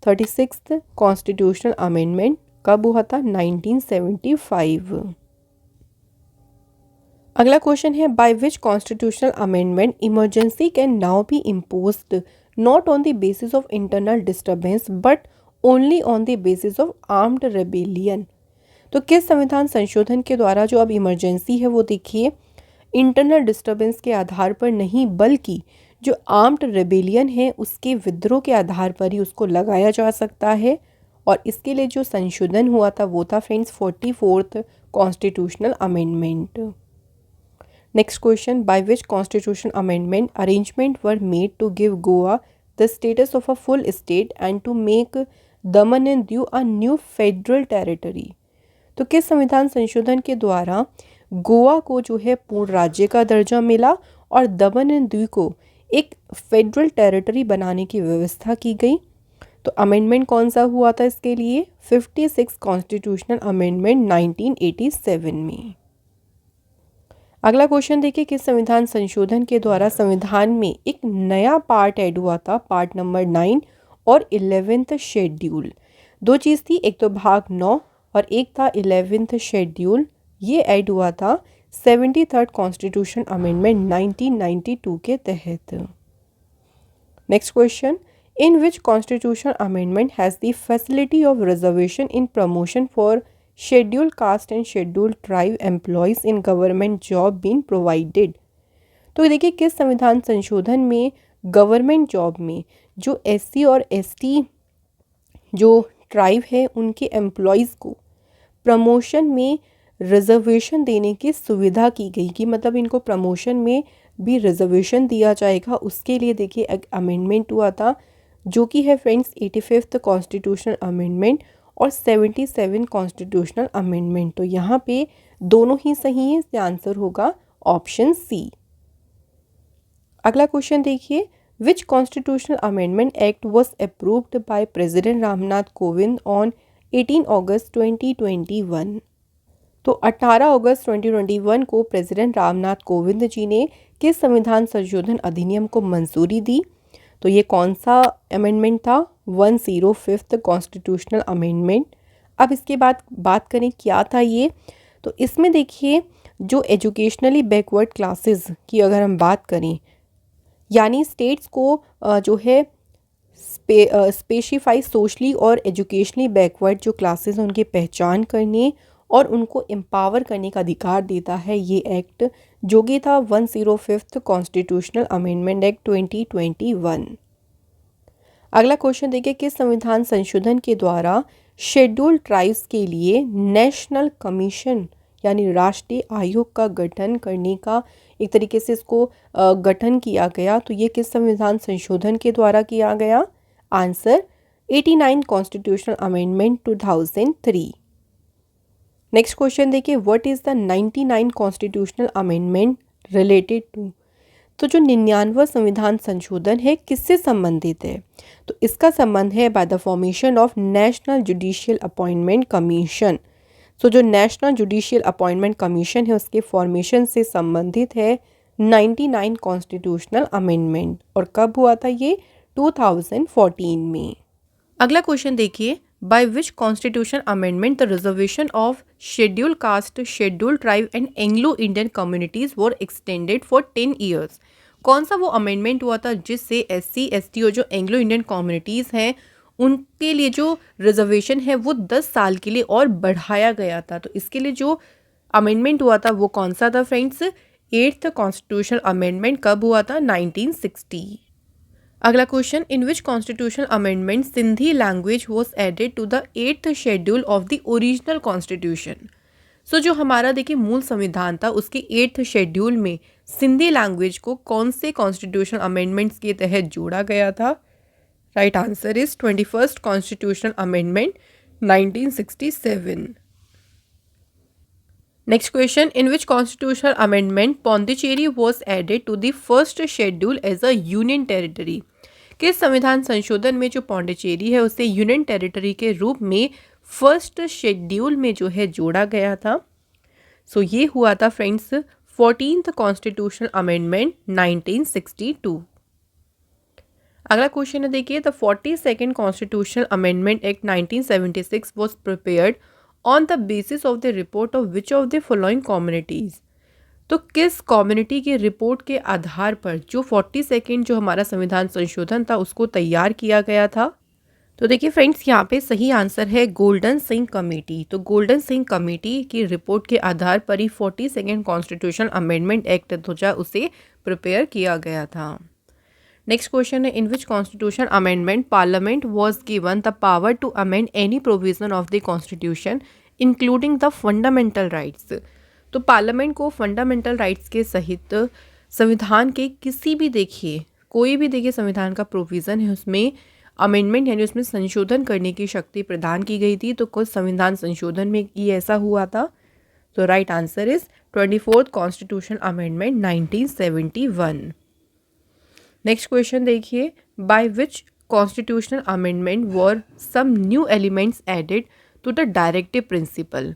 36th constitutional amendment. कब हुआ था? 1975। अगला क्वेश्चन है, by which constitutional amendment emergency can now B imposed not on the basis of internal disturbance but only on the basis of armed rebellion. तो किस संविधान संशोधन के द्वारा जो अब इमरजेंसी है वो देखिए इंटरनल डिस्टर्बेंस के आधार पर नहीं बल्कि जो आर्म्ड रेबेलियन है उसके विद्रोह के आधार पर ही उसको लगाया जा सकता है, और इसके लिए जो संशोधन हुआ था वो था friends 44th constitutional amendment. Next question, by which constitution amendment arrangement were made to give Goa the status of a full state and to make Daman and Diu a new federal territory. तो किस संविधान संशोधन के द्वारा गोवा को जो है पूर्ण राज्य का दर्जा मिला और दमन एंड दीव को एक फेडरल टेरिटरी बनाने की व्यवस्था की गई? तो अमेंडमेंट कौन सा हुआ था इसके लिए? 56 कॉन्स्टिट्यूशनल अमेंडमेंट 1987 में। अगला क्वेश्चन देखिए, किस संविधान संशोधन के द्वारा संविधान में एक नया पार्ट ऐड हुआ था? पार्ट नंबर 9 और 11th शेड्यूल। दो चीज़ थी, एक तो भाग 9 और एक था 11th शेड्यूल। ये ऐड हुआ था 73rd कॉन्स्टिट्यूशन अमेंडमेंट 1992 के तहत। Next question, in which constitution amendment has the facility of reservation in promotion for scheduled caste and scheduled tribe employees in government job been provided. तो देखिए किस संविधान संशोधन में गवर्नमेंट जॉब में जो SC और ST जो ट्राइब है उनके एम्प्लॉयज़ को प्रमोशन में रिजर्वेशन देने की सुविधा की गई, कि मतलब इनको प्रमोशन में भी रिजर्वेशन दिया जाएगा। उसके लिए देखिए एक अमेंडमेंट हुआ था जो कि है फ्रेंड्स 85th कॉन्स्टिट्यूशनल अमेंडमेंट और 77 कॉन्स्टिट्यूशनल अमेंडमेंट। तो यहाँ पे दोनों ही सही है, इसका आंसर होगा ऑप्शन सी। अगला क्वेश्चन देखिए, which constitutional amendment act was approved by president Ramnath Kovind on 18 August 2021। तो 18 अगस्त 2021 को प्रेसिडेंट रामनाथ कोविंद जी ने किस संविधान संशोधन अधिनियम को मंजूरी दी? तो ये कौन सा अमेंडमेंट था? 105th constitutional amendment. अब इसके बाद बात करें क्या था ये, तो इसमें देखिए जो एजुकेशनली बैकवर्ड क्लासेस की अगर हम बात करें, यानी स्टेट्स को जो है स्पेसिफाई सोशली और एजुकेशनली बैकवर्ड जो क्लासेस हैं उनकी पहचान करने और उनको एम्पावर करने का अधिकार देता है ये एक्ट, जो कि था 105th कॉन्स्टिट्यूशनल अमेंडमेंट एक्ट 2021। अगला क्वेश्चन देखिए, किस संविधान संशोधन के द्वारा शेड्यूल्ड ट्राइब्स के लिए नेशनल कमीशन यानी राष्ट्रीय आयोग का गठन करने का एक तरीके से इसको गठन किया गया? तो ये किस संविधान संशोधन के द्वारा किया गया? Answer 89 constitutional amendment 2003। Next question देखिए, what is the 99 constitutional amendment related to? तो जो 99वां संविधान संशोधन है किससे संबंधित है? तो इसका संबंध है by the formation of national judicial appointment commission. तो जो नेशनल जुडिशियल अपॉइंटमेंट कमीशन है उसके फॉर्मेशन से संबंधित है 99 कॉन्स्टिट्यूशनल अमेंडमेंट। और कब हुआ था ये? 2014 में। अगला क्वेश्चन देखिए, by which constitution amendment the reservation of schedule caste, schedule tribe and Anglo Indian communities were extended for 10 years. कौन सा वो अमेंडमेंट हुआ था जिससे SC ST और जो एंग्लो इंडियन कम्युनिटीज़ हैं उनके लिए जो रिजर्वेशन है वो 10 साल के लिए और बढ़ाया गया था? तो इसके लिए जो अमेंडमेंट हुआ था वो कौन सा था फ्रेंड्स? 8th constitutional amendment. कब हुआ था? 1960। अगला question, in which constitutional amendment Sindhi language was added to the 8th schedule of the original constitution. So जो हमारा देखिए मूल संविधान था उसके 8th शेड्यूल में सिंधी लैंग्वेज को कौन से कॉन्स्टिट्यूशनल अमेंडमेंट्स के तहत जोड़ा गया था? Right answer is 21st constitutional amendment 1967। Next question, in which constitutional amendment Pondicherry was added to the first schedule as a union territory. किस संविधान संशोधन में जो पौंडीचेरी है उसे यूनियन टेरिटरी के रूप में फर्स्ट शेड्यूल में जो है जोड़ा गया था? सो ये हुआ था फ्रेंड्स 14th कॉन्स्टिट्यूशनल अमेंडमेंट 1962। अगला क्वेश्चन है देखिए, the 42nd constitutional amendment act 1976 was prepared on the basis of the report of which of the following communities. तो किस कम्युनिटी की रिपोर्ट के आधार पर जो 42nd जो हमारा संविधान संशोधन था उसको तैयार किया गया था? तो देखिए फ्रेंड्स यहाँ पे सही आंसर है गोल्डन सिंह कमेटी। तो गोल्डन सिंह कमेटी की रिपोर्ट के आधार पर ही 42nd कॉन्स्टिट्यूशनल अमेंडमेंट एक्ट जो उसे प्रिपेयर किया गया था। नेक्स्ट क्वेश्चन है, in which constitution amendment parliament was given the power to amend any provision of the constitution including the fundamental rights. तो पार्लियामेंट को फंडामेंटल राइट्स के सहित संविधान के किसी भी देखिए कोई भी देखिए संविधान का प्रोविज़न है उसमें अमेंडमेंट यानी उसमें संशोधन करने की शक्ति प्रदान की गई थी। तो कुछ संविधान संशोधन में ये ऐसा हुआ था? तो right answer is 24th constitution amendment 1971। Next question देखिए, by which constitutional amendment were some new elements added to the directive principle.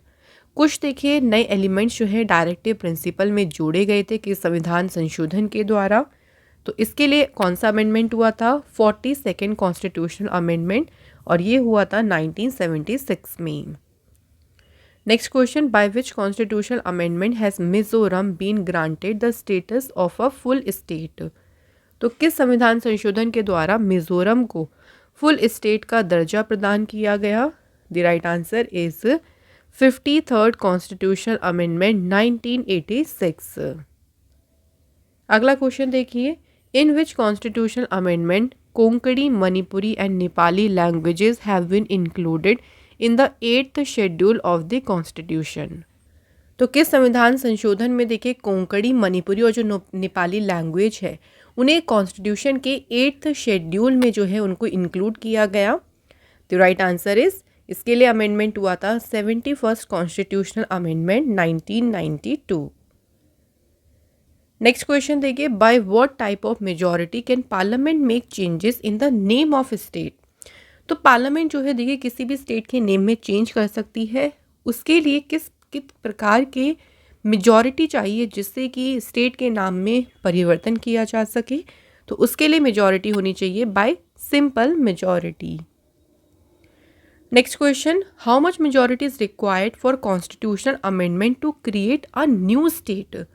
कुछ देखिए नए एलिमेंट्स जो है डायरेक्टिव प्रिंसिपल में जोड़े गए थे कि संविधान संशोधन के द्वारा। तो इसके लिए कौन सा अमेंडमेंट हुआ था? 42nd कॉन्स्टिट्यूशनल अमेंडमेंट, और ये हुआ था 1976 में। Next question, by which constitutional amendment has Mizoram been granted the status of a full state. तो किस संविधान संशोधन के द्वारा मिजोरम को फुल स्टेट का दर्जा प्रदान किया गया? The right answer is 53rd constitutional amendment 1986। अगला क्वेश्चन देखिए, in which constitutional amendment Konkani, Manipuri and Nepali languages have been included in the 8th schedule of the constitution. तो किस संविधान संशोधन में देखिए कोंकणी, मणिपुरी और जो नेपाली लैंग्वेज है उन्हें कॉन्स्टिट्यूशन के 8th शेड्यूल में जो है उनको इंक्लूड किया गया? तो राइट आंसर इज इसके लिए अमेंडमेंट हुआ था 71st constitutional amendment 1992। Next question देखिए, by what type of majority can parliament make changes in the name of state. तो पार्लियामेंट जो है देखिए किसी भी स्टेट के नेम में चेंज कर सकती है। उसके लिए किस प्रकार के मेजॉरिटी चाहिए जिससे कि स्टेट के नाम में परिवर्तन किया जा सके? तो उसके लिए मेजॉरिटी होनी चाहिए by simple majority. Next question, how much majority is required for constitutional amendment to create a new state.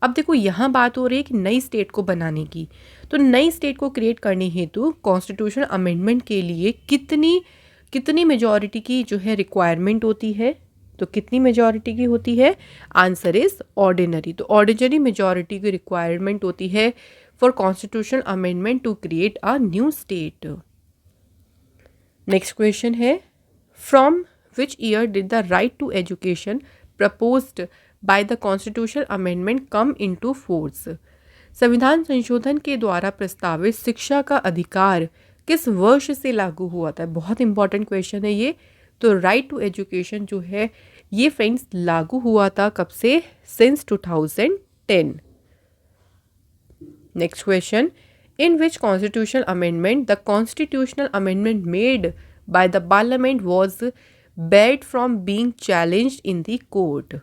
अब देखो यहाँ बात हो रही है कि नई स्टेट को बनाने की। तो नई स्टेट को क्रिएट करने हेतु कॉन्स्टिट्यूशनल अमेंडमेंट के लिए कितनी मेजॉरिटी की जो है रिक्वायरमेंट होती है? तो कितनी मेजॉरिटी की होती है? Answer is ordinary. तो ऑर्डिनरी मेजॉरिटी की रिक्वायरमेंट होती है for constitutional amendment to create a new state. Next question है, from which year did the right to education proposed by the constitutional amendment come into force. संविधान संशोधन के द्वारा प्रस्तावित शिक्षा का अधिकार किस वर्ष से लागू हुआ था? बहुत इंपॉर्टेंट क्वेश्चन है ये। तो राइट टू एजुकेशन जो है ये फ्रेंड्स लागू हुआ था कब से? Since 2010। Next question, in which constitutional amendment the constitutional amendment made by the parliament was barred from being challenged in the court।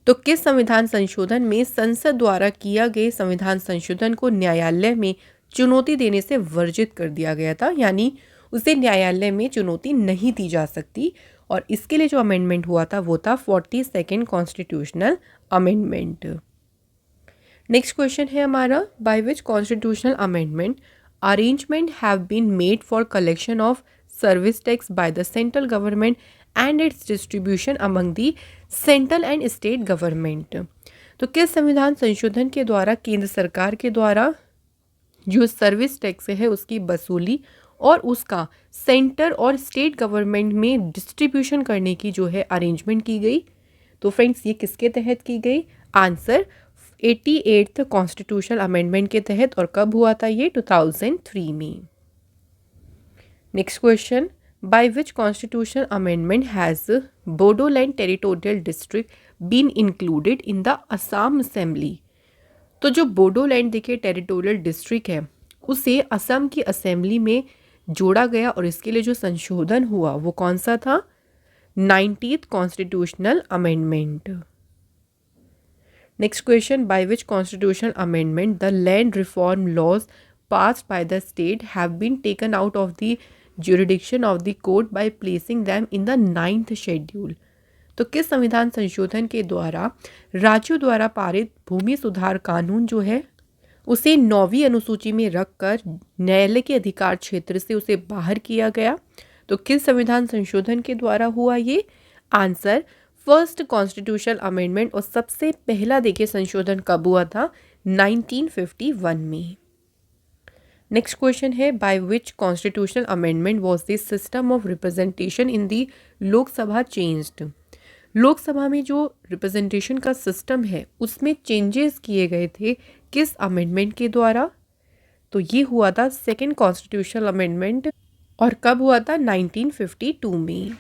तो किस संविधान संशोधन में संसद द्वारा किया गया संविधान संशोधन को न्यायालय में चुनौती देने से वर्जित कर दिया गया था, यानी उसे न्यायालय में चुनौती नहीं दी जा सकती। और इसके लिए जो अमेंडमेंट हुआ था वो था 42nd constitutional amendment. Next question है हमारा, by which constitutional amendment arrangement have been made for collection of service tax by the central government and its distribution among the central and state government. तो किस संविधान संशोधन के द्वारा केंद्र सरकार के द्वारा जो सर्विस टैक्स है उसकी वसूली और उसका सेंटर और स्टेट गवर्नमेंट में डिस्ट्रीब्यूशन करने की जो है अरेंजमेंट की गई। तो फ्रेंड्स ये किसके तहत की गई? आंसर 88th कॉन्स्टिट्यूशनल अमेंडमेंट के तहत। और कब हुआ था ये? 2003 में। Next question, by which constitutional amendment has Bodoland territorial district been included in the Assam assembly. तो जो बोडोलैंड देखिए टेरिटोरियल डिस्ट्रिक्ट है उसे असम की असेंबली में जोड़ा गया और इसके लिए जो संशोधन हुआ वो कौन सा था? 90th constitutional amendment. Next question, by which constitutional amendment the land reform laws passed by the state have been taken out of the jurisdiction of the court by placing them in the 9th schedule। तो किस संविधान संशोधन के द्वारा राज्यों द्वारा पारित भूमि सुधार कानून जो है उसे 9वीं अनुसूची में रखकर न्यायालय के अधिकार क्षेत्र से उसे बाहर किया गया? तो किस संविधान संशोधन के द्वारा हुआ ये? Answer first constitutional amendment. और सबसे पहला देखिए संशोधन कब हुआ था? 1951 में। नेक्स्ट क्वेश्चन है, by which constitutional amendment was the system of representation in the Lok Sabha changed. Lok Sabha में जो रिप्रेजेंटेशन का सिस्टम है उसमें चेंजेस किए गए थे किस अमेंडमेंट के द्वारा? तो ये हुआ था सेकेंड कॉन्स्टिट्यूशनल अमेंडमेंट। और कब हुआ था? 1952 में।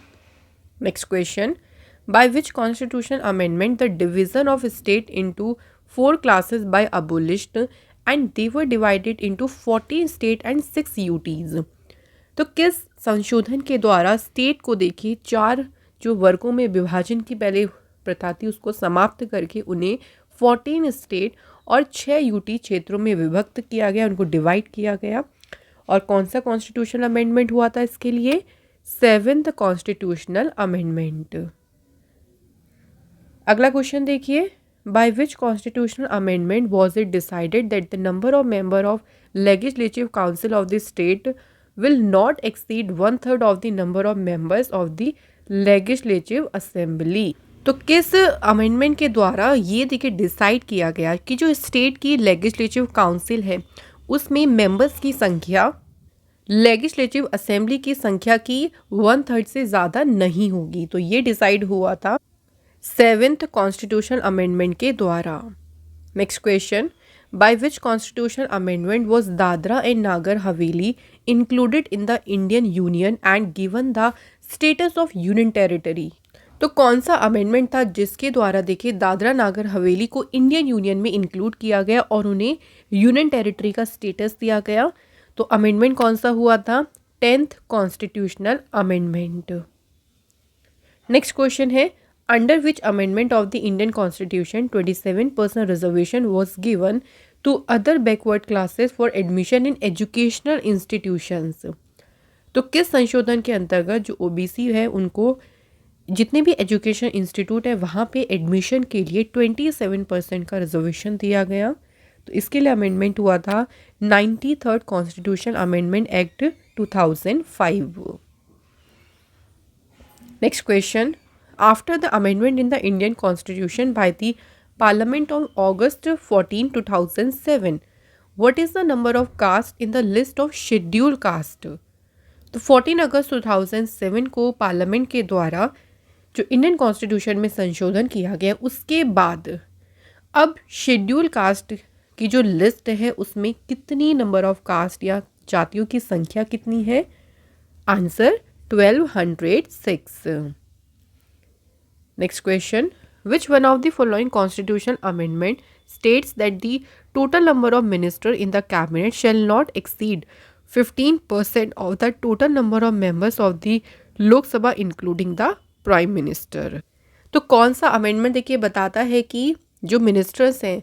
Next question, by which constitutional amendment the division of state into 4 classes bye abolished and they were divided into 14 state and 6 UTs. तो किस संशोधन के द्वारा स्टेट को देखिए 4 जो वर्गों में विभाजन की पहले प्रथा थी उसको समाप्त करके उन्हें 14 स्टेट और 6 यूटी क्षेत्रों में विभक्त किया गया, उनको डिवाइड किया गया। और कौन सा कॉन्स्टिट्यूशनल अमेंडमेंट हुआ था इसके लिए? 7th constitutional amendment. अगला क्वेश्चन देखिए, by which constitutional amendment was it decided that the number of member of legislative council of the state will not exceed 1/3 of the number of members of the legislative assembly। तो किस amendment के द्वारा ये देखिए decide किया गया कि जो स्टेट की लेजिस्लेटिव काउंसिल है उसमें मेंबर्स की संख्या लेजिस्लेटिव असेंबली की संख्या की 1/3 से ज़्यादा नहीं होगी। तो ये डिसाइड हुआ था 7th कॉन्स्टिट्यूशनल अमेंडमेंट के द्वारा। Next question, by which constitutional amendment was Dadra and Nagar Haveli included in the Indian union and given the status of union territory. तो कौन सा अमेंडमेंट था जिसके द्वारा देखिए दादरा नागर हवेली को इंडियन यूनियन में इंक्लूड किया गया और उन्हें यूनियन टेरिटरी का स्टेटस दिया गया? तो अमेंडमेंट कौन सा हुआ था? 10th constitutional amendment. Next question है, under which amendment of the Indian Constitution 27% reservation was given to other backward classes for admission in educational institutions। तो किस संशोधन के अंतर्गत जो ओबीसी है उनको जितने भी एजुकेशन इंस्टीट्यूट है वहाँ पे एडमिशन के लिए 27% का रिजर्वेशन दिया गया? तो इसके लिए अमेंडमेंट हुआ था 93rd constitutional amendment act 2005। Next question, after the amendment in the Indian Constitution by the Parliament of August 14, 2007, what is the number of caste in the list of scheduled caste? तो 14 अगस्त 2007 को parliament के द्वारा जो Indian constitution में संशोधन किया गया उसके बाद अब शेड्यूल कास्ट की जो लिस्ट है उसमें कितनी नंबर ऑफ कास्ट या जातियों की संख्या कितनी है? Answer 1206। Next question, which one of the following constitution amendment states that the total number of ministers in the cabinet shall not exceed 15% of the total number of members of the Lok Sabha including the Prime Minister। तो कौन सा amendment देखिए बताता है कि जो ministers हैं,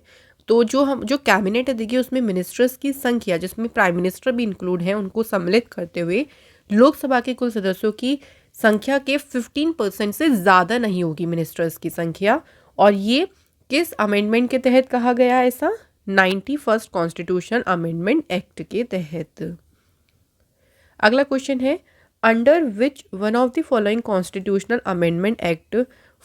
तो जो कैबिनेट है देखिए उसमें मिनिस्टर्स की संख्या जिसमें प्राइम मिनिस्टर भी इंक्लूड है उनको सम्मिलित करते हुए लोकसभा के कुल सदस्यों की संख्या के 15% से ज़्यादा नहीं होगी मिनिस्टर्स की संख्या। और ये किस अमेंडमेंट के तहत कहा गया ऐसा? 91st कॉन्स्टिट्यूशन अमेंडमेंट एक्ट के तहत। अगला क्वेश्चन है, under which one of the following constitutional amendment act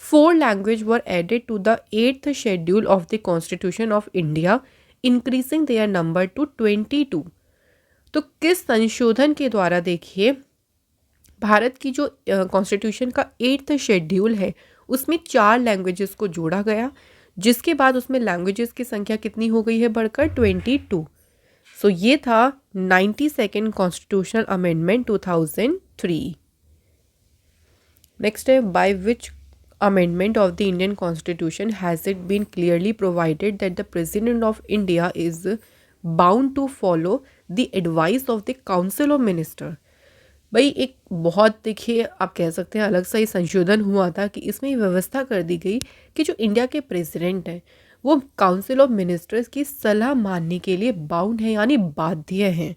4 language were added to the 8th schedule of the constitution of India increasing their number to 22। तो किस संशोधन के द्वारा देखिए भारत की जो कॉन्स्टिट्यूशन का 8th शेड्यूल है उसमें 4 लैंग्वेजेस को जोड़ा गया, जिसके बाद उसमें लैंग्वेजेस की संख्या कितनी हो गई है बढ़कर 22। सो ये था 92nd कॉन्स्टिट्यूशनल अमेंडमेंट 2003। नेक्स्ट है, by which amendment of the Indian Constitution has it been clearly provided that the President of India is bound to follow the advice of the Council of Minister। भाई एक बहुत देखिए आप कह सकते हैं अलग सा ही संशोधन हुआ था कि इसमें व्यवस्था कर दी गई कि जो इंडिया के प्रेसिडेंट हैं वो काउंसिल ऑफ मिनिस्टर्स की सलाह मानने के लिए बाउंड है यानी बाध्य हैं,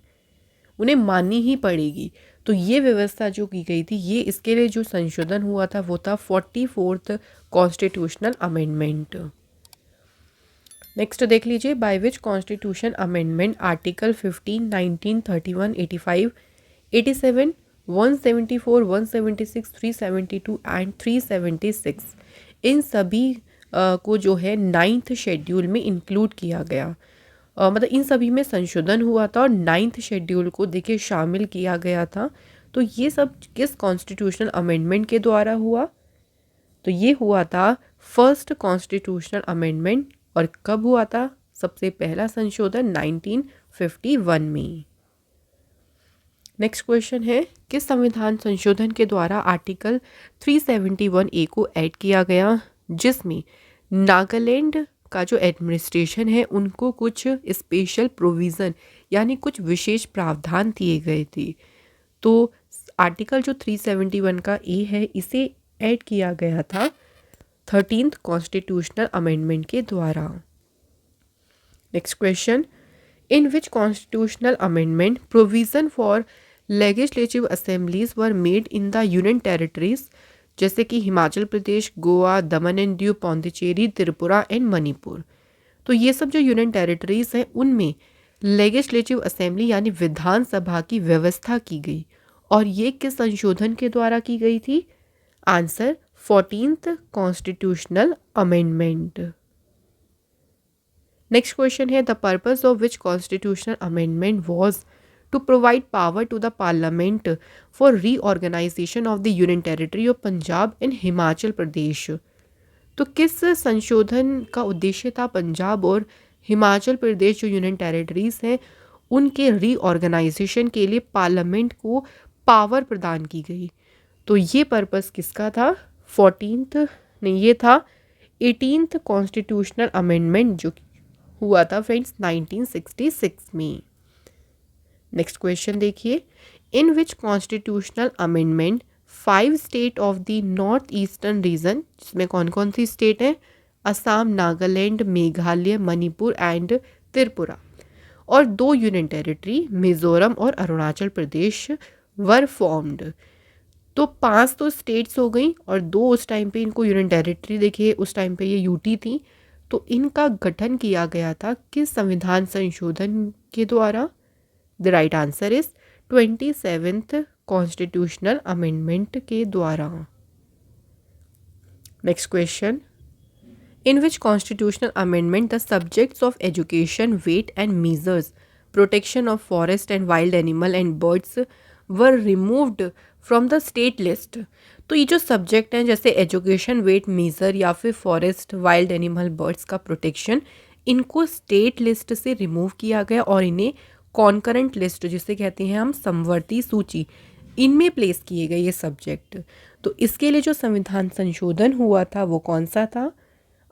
उन्हें माननी ही पड़ेगी। तो ये व्यवस्था जो की गई थी ये इसके लिए जो संशोधन हुआ था वो था 44th कॉन्स्टिट्यूशनल अमेंडमेंट। नेक्स्ट देख लीजिए, bye which constitution amendment article 15, 19, 31, 85, 87, 174, 176, 372 and 376 इन सभी को जो है 9th शेड्यूल में इंक्लूड किया गया। मतलब इन सभी में संशोधन हुआ था और 9th शेड्यूल को देखिए शामिल किया गया था। तो ये सब किस कॉन्स्टिट्यूशनल अमेंडमेंट के द्वारा हुआ? तो ये हुआ था फर्स्ट कॉन्स्टिट्यूशनल अमेंडमेंट। और कब हुआ था सबसे पहला संशोधन? 1951 में। नेक्स्ट क्वेश्चन है, किस संविधान संशोधन के द्वारा आर्टिकल 371A को ऐड किया गया जिसमें नागालैंड का जो एडमिनिस्ट्रेशन है उनको कुछ स्पेशल प्रोविज़न यानी कुछ विशेष प्रावधान दिए गए थे। तो आर्टिकल जो 371 का ए है इसे ऐड किया गया था 13th कॉन्स्टिट्यूशनल अमेंडमेंट के द्वारा। Next question, in which constitutional amendment provision for legislative assemblies were made in the union territories जैसे कि हिमाचल प्रदेश, गोवा, दमन एंड दीव, पौंडीचेरी, त्रिपुरा एंड मणिपुर। तो ये सब जो यूनियन टेरिटरीज हैं उनमें लेजिस्लेटिव असेंबली यानी विधानसभा की व्यवस्था की गई। और ये किस संशोधन के द्वारा की गई थी? Answer 14th constitutional amendment. Next question है, the purpose of which constitutional amendment was to provide power to the parliament for reorganization of the union territory of Punjab and Himachal Pradesh. तो किस संशोधन का उद्देश्य था पंजाब और हिमाचल प्रदेश जो यूनियन टेरिटरीज हैं उनके रीऑर्गेनाइजेशन के लिए पार्लियामेंट को पावर प्रदान की गई। तो ये पर्पस किसका था? 14th नहीं, ये था 18th कॉन्स्टिट्यूशनल अमेंडमेंट जो हुआ था फ्रेंड्स 1966 में। नेक्स्ट क्वेश्चन देखिए, in which constitutional amendment 5 state of the north eastern region, जिसमें कौन कौन सी स्टेट हैं? असम, नागालैंड, मेघालय, मणिपुर एंड त्रिपुरा, और 2 यूनियन टेरिटरी मिजोरम और अरुणाचल प्रदेश वर फॉर्म्ड। तो 5 तो स्टेट्स हो गई और 2 उस टाइम पे इनको यूनियन टेरिटरी देखिए उस टाइम पे ये यूटी थी। तो इनका गठन किया गया था किस संविधान संशोधन के द्वारा? The right answer is 27th constitutional amendment के द्वारा। Next question, in which constitutional amendment the subjects of education, weight and measures, protection of forest and wild animal and birds were removed from the state list. तो ये जो subject हैं जैसे education, wait, measure या फिर forest, wild animal, birds का protection, इनको state list से रिमूव किया गया और इन्हें कॉन्करेंट लिस्ट जिसे कहते हैं हम समवर्ती सूची, इनमें प्लेस किए गए ये सब्जेक्ट। तो इसके लिए जो संविधान संशोधन हुआ था वो कौन सा था?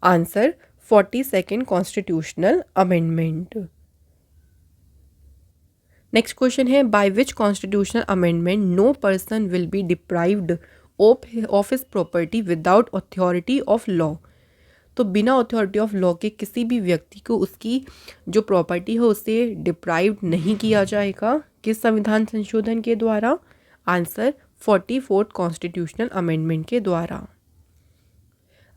Answer 42nd constitutional amendment. Next question है, by which constitutional amendment no person will be deprived of his property without authority of law. तो बिना अथॉरिटी ऑफ लॉ के किसी भी व्यक्ति को उसकी जो प्रॉपर्टी है उससे डिप्राइव्ड नहीं किया जाएगा। किस संविधान संशोधन के द्वारा? आंसर 44th कॉन्स्टिट्यूशनल अमेंडमेंट के द्वारा।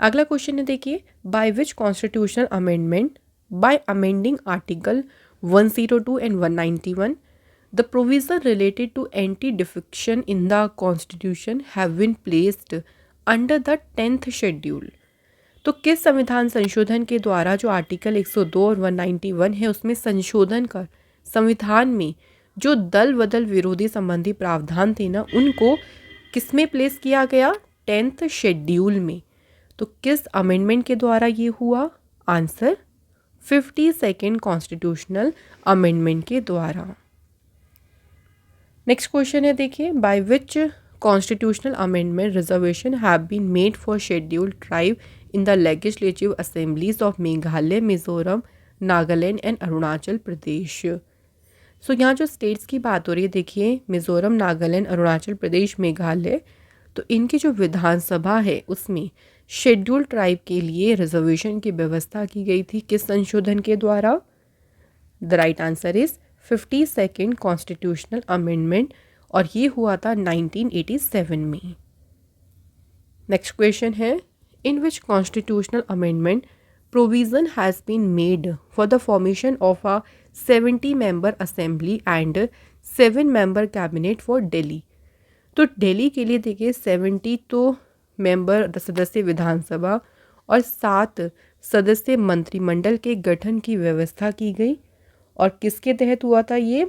अगला क्वेश्चन है, देखिए, by which constitutional amendment? By amending article 102 and 191 the provision related to anti defection in the constitution have been placed under the 10th schedule. तो किस संविधान संशोधन के द्वारा जो आर्टिकल 102 और 191 है उसमें संशोधन कर संविधान में जो दल बदल विरोधी संबंधी प्रावधान थे ना, उनको किस में प्लेस किया गया? 10th शेड्यूल में। तो किस अमेंडमेंट के द्वारा ये हुआ? आंसर 52nd कॉन्स्टिट्यूशनल अमेंडमेंट के द्वारा। नेक्स्ट क्वेश्चन है, देखिए, by which constitutional amendment reservation have been made for scheduled tribe in the legislative assemblies of Meghalaya, Mizoram, Nagaland and Arunachal Pradesh. So यहाँ जो स्टेट्स की बात हो रही है, देखिए, मिजोरम, नागालैंड, अरुणाचल प्रदेश, मेघालय, तो इनकी जो विधानसभा है उसमें शेड्यूल ट्राइब के लिए रिजर्वेशन की व्यवस्था की गई थी। किस संशोधन के द्वारा? The right answer is 52nd constitutional amendment, और ये हुआ था 1987 में। नेक्स्ट क्वेश्चन है, in which constitutional amendment provision has been made for the formation of a 70 member assembly and 7 member cabinet for Delhi. तो दिल्ली के लिए देखिए 70 तो मेंबर सदस्य विधानसभा और 7 सदस्य मंत्रिमंडल के गठन की व्यवस्था की गई, और किसके तहत हुआ था ये?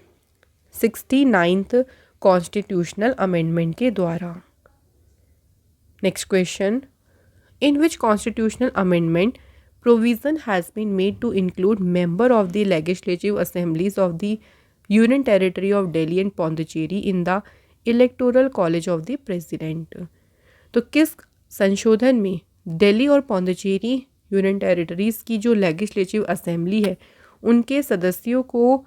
69th कॉन्स्टिट्यूशनल अमेंडमेंट के द्वारा। Next question, in which constitutional amendment provision has been made to include member of the legislative assemblies of the union territory of Delhi and Pondicherry in the electoral college of the president. तो किस संशोधन में दिल्ली और Pondicherry union territories की जो legislative assembly है उनके सदस्यों को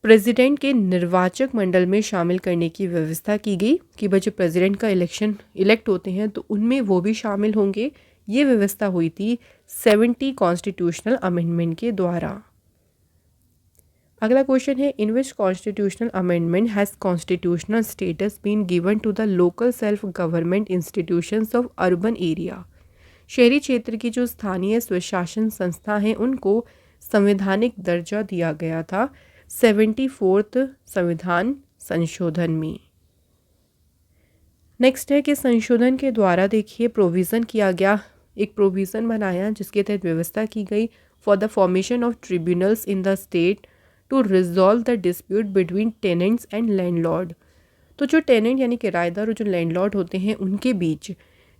प्रेसिडेंट के निर्वाचक मंडल में शामिल करने की व्यवस्था की गई कि भाई जब प्रेसिडेंट का इलेक्शन इलेक्ट होते हैं तो उनमें वो भी शामिल होंगे। ये व्यवस्था हुई थी 70 कॉन्स्टिट्यूशनल अमेंडमेंट के द्वारा। अगला क्वेश्चन है, in which constitutional amendment has constitutional status been given to the local self government institutions of urban area. शहरी क्षेत्र की जो स्थानीय स्वशासन संस्था हैं उनको संवैधानिक दर्जा दिया गया था 74th संविधान संशोधन में। नेक्स्ट है कि संशोधन के द्वारा देखिए प्रोविज़न किया गया, एक प्रोविज़न बनाया जिसके तहत व्यवस्था की गई for the formation of tribunals in the state to resolve the dispute between tenants and landlord. तो जो टेनेंट यानी किराएदार और जो लैंडलॉर्ड होते हैं उनके बीच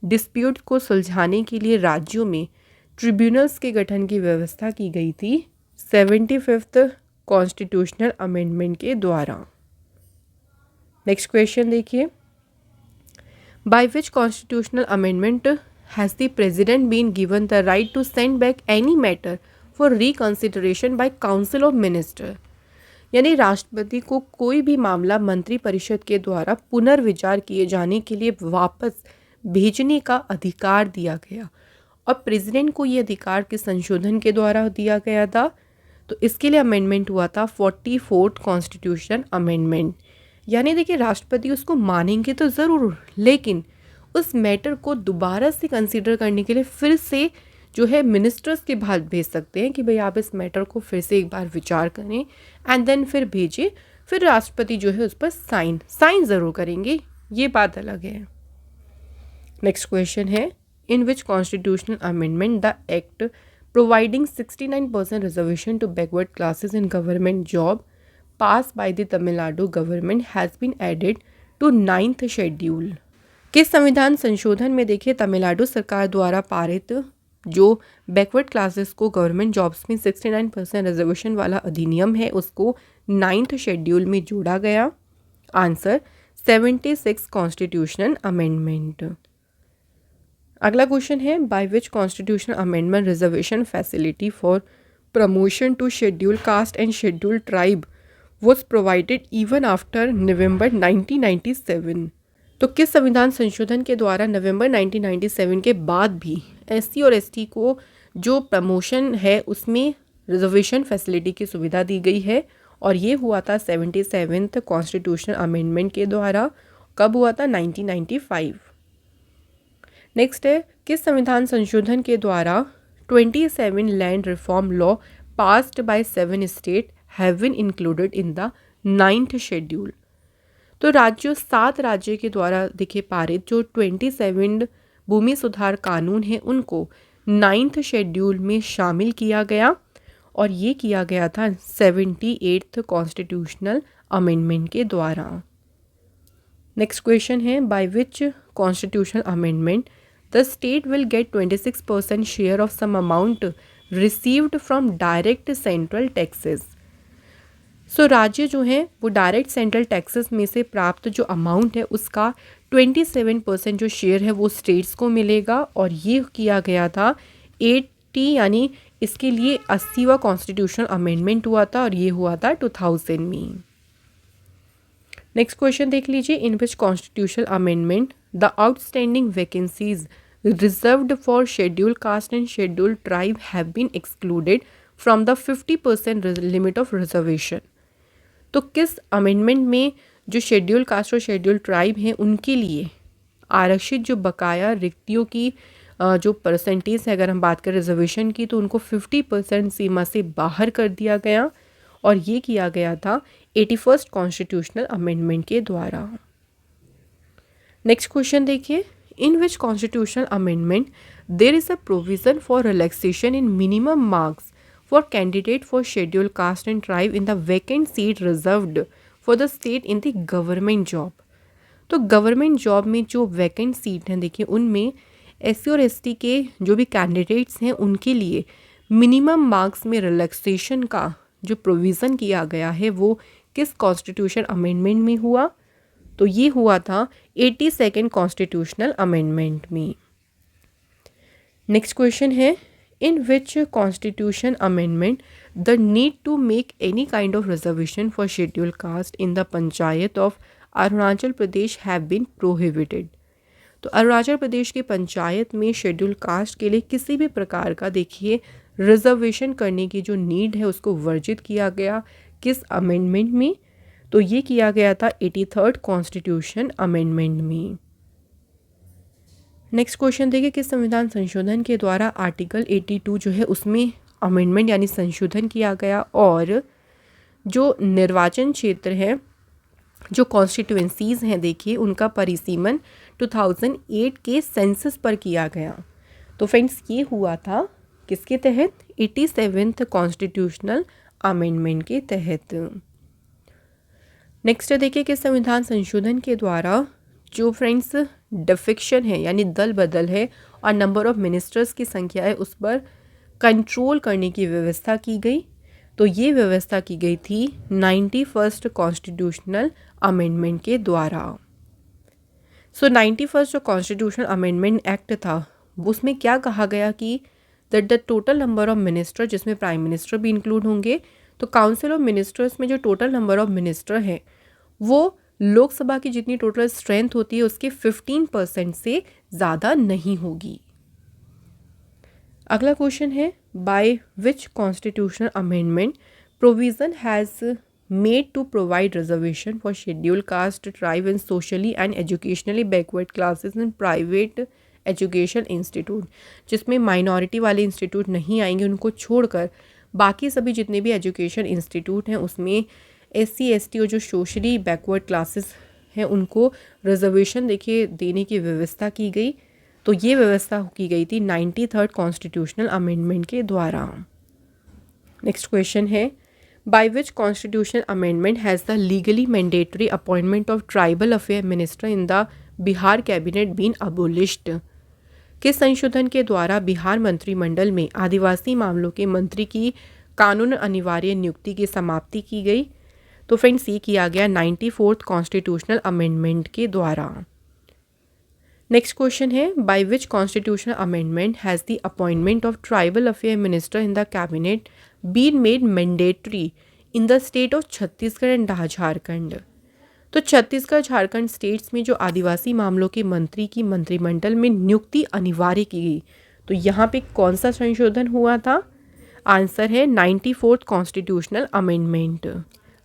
डिस्प्यूट को सुलझाने के लिए राज्यों में ट्रिब्यूनल्स के गठन की व्यवस्था की गई थी 75th कॉन्स्टिट्यूशनल अमेंडमेंट के द्वारा। नेक्स्ट क्वेश्चन देखिए, by which constitutional amendment has the president been given the right to send back any matter for reconsideration by council of minister. यानी राष्ट्रपति को कोई भी मामला मंत्रिपरिषद के द्वारा पुनर्विचार किए जाने के लिए वापस भेजने का अधिकार दिया गया, और प्रेसिडेंट को ये अधिकार के संशोधन के द्वारा दिया गया था। तो इसके लिए अमेंडमेंट हुआ था 44th कॉन्स्टिट्यूशन अमेंडमेंट। यानी देखिए राष्ट्रपति उसको मानेंगे तो ज़रूर, लेकिन उस मैटर को दोबारा से कंसीडर करने के लिए फिर से जो है मिनिस्टर्स के पास भेज सकते हैं कि भाई आप इस मैटर को फिर से एक बार विचार करें एंड देन फिर भेजें। फिर राष्ट्रपति जो है उस पर साइन ज़रूर करेंगे, ये बात अलग है। नेक्स्ट क्वेश्चन है, in which constitutional amendment the act providing 69% reservation to backward classes in government job pass by the Tamil Nadu government has been added to 9th schedule. किस संविधान संशोधन में देखिए तमिलनाडु सरकार द्वारा पारित जो बैकवर्ड क्लासेस को गवर्नमेंट जॉब्स में 69% रिजर्वेशन वाला अधिनियम है उसको 9th शेड्यूल में जोड़ा गया। Answer 76 constitutional amendment. अगला क्वेश्चन है by which constitutional amendment reservation facility for promotion to schedule caste and schedule tribe was provided even after November 1997। तो किस संविधान संशोधन के द्वारा नवंबर 1997 के बाद भी एससी और एसटी को जो प्रमोशन है उसमें रिजर्वेशन फैसिलिटी की सुविधा दी गई है, और ये हुआ था 77th कॉन्स्टिट्यूशनल अमेंडमेंट के द्वारा। कब हुआ था? 1995। नेक्स्ट है किस संविधान संशोधन के द्वारा 27 land reform law passed by 7 state have been included in the 9th schedule. तो 7 राज्य के द्वारा देखिए पारित जो 27 भूमि सुधार कानून है उनको 9th शेड्यूल में शामिल किया गया, और ये किया गया था 78th कॉन्स्टिट्यूशनल अमेंडमेंट के द्वारा। नेक्स्ट क्वेश्चन है by which constitutional amendment the state will get 26% share of some amount received from direct central taxes. So राज्य जो हैं वो डायरेक्ट सेंट्रल टैक्सेस में से प्राप्त जो अमाउंट है उसका 27% जो शेयर है वो स्टेट्स को मिलेगा, और ये किया गया था 80 यानी इसके लिए 80वां कॉन्स्टिट्यूशनल अमेंडमेंट हुआ था, और ये हुआ था 2000 में। नेक्स्ट क्वेश्चन देख लीजिए in which constitutional amendment the outstanding vacancies reserved for schedule caste and schedule tribe have been excluded from the 50% limit of reservation. तो किस अमेंडमेंट में जो शेड्यूल कास्ट और शेड्यूल ट्राइब हैं उनके लिए आरक्षित जो बकाया रिक्तियों की जो परसेंटेज है, अगर हम बात करें रिजर्वेशन की, तो उनको 50% सीमा से बाहर कर दिया गया, और ये किया गया था 81st कॉन्स्टिट्यूशनल अमेंडमेंट के द्वारा। नेक्स्ट क्वेश्चन देखिए in which constitutional amendment there is a provision for relaxation in minimum marks for candidate for scheduled caste and tribe in the vacant seat reserved for the state in the government job। तो government job में जो vacant seat हैं देखिए उनमें SC और ST के जो भी कैंडिडेट्स हैं उनके लिए मिनिमम मार्क्स में रिलैक्सेशन का जो प्रोविज़न किया गया है वो किस कॉन्स्टिट्यूशन अमेंडमेंट में हुआ? तो ये हुआ था 82nd कॉन्स्टिट्यूशनल अमेंडमेंट में। नेक्स्ट क्वेश्चन है in which constitution amendment the need to make any kind of reservation for scheduled caste in the panchayat of Arunachal Pradesh have been prohibited। तो अरुणाचल प्रदेश के पंचायत में शेड्यूल कास्ट के लिए किसी भी प्रकार का देखिए रिजर्वेशन करने की जो नीड है उसको वर्जित किया गया किस अमेंडमेंट में? तो ये किया गया था 83rd कॉन्स्टिट्यूशन अमेंडमेंट में। नेक्स्ट क्वेश्चन देखिए किस संविधान संशोधन के द्वारा आर्टिकल 82 जो है उसमें अमेंडमेंट यानी संशोधन किया गया, और जो निर्वाचन क्षेत्र है जो कॉन्स्टिट्यूएंसीज हैं देखिए उनका परिसीमन 2008 के सेंसस पर किया गया। तो फ्रेंड्स ये हुआ था किसके तहत? 87th कॉन्स्टिट्यूशनल अमेंडमेंट के तहत। नेक्स्ट देखिए किस संविधान संशोधन के द्वारा जो फ्रेंड्स डिफेक्शन है यानी दल बदल है और नंबर ऑफ मिनिस्टर्स की संख्या है उस पर कंट्रोल करने की व्यवस्था की गई। तो ये व्यवस्था की गई थी 91st कॉन्स्टिट्यूशनल अमेंडमेंट के द्वारा। सो 91st जो कॉन्स्टिट्यूशनल अमेंडमेंट एक्ट था उसमें क्या कहा गया कि that the total number of minister, जिसमें प्राइम मिनिस्टर भी इंक्लूड होंगे, तो काउंसिल ऑफ मिनिस्टर्स में जो टोटल नंबर ऑफ मिनिस्टर हैं वो लोकसभा की जितनी टोटल स्ट्रेंथ होती है उसके 15% से ज़्यादा नहीं होगी। अगला क्वेश्चन है by which constitutional amendment provision has made to provide reservation for schedule caste tribe and socially and educationally backward classes in private education institute, जिसमें माइनॉरिटी वाले इंस्टीट्यूट नहीं आएंगे, उनको छोड़कर बाकी सभी जितने भी एजुकेशन इंस्टीट्यूट हैं उसमें एससी एसटी और जो सोशली बैकवर्ड क्लासेस हैं उनको रिजर्वेशन देखिए देने की व्यवस्था की गई। तो ये व्यवस्था की गई थी 93rd कॉन्स्टिट्यूशनल अमेंडमेंट के द्वारा। नेक्स्ट क्वेश्चन है by which constitutional amendment has the legally mandatory appointment of tribal affair minister in the Bihar cabinet been abolished. किस संशोधन के द्वारा बिहार मंत्रिमंडल में आदिवासी मामलों के मंत्री की कानून अनिवार्य नियुक्ति की समाप्ति की गई? तो फ्रेंड्स ये किया गया 94th कॉन्स्टिट्यूशनल अमेंडमेंट के द्वारा। नेक्स्ट क्वेश्चन है, by which constitutional amendment has the appointment of tribal affair minister in the cabinet been made mandatory in the state of Chhattisgarh and Jharkhand. तो छत्तीसगढ़ झारखंड स्टेट्स में जो आदिवासी मामलों के मंत्री की मंत्रिमंडल में नियुक्ति अनिवार्य की गई, तो यहाँ पे कौन सा संशोधन हुआ था? आंसर है 94th कॉन्स्टिट्यूशनल अमेंडमेंट।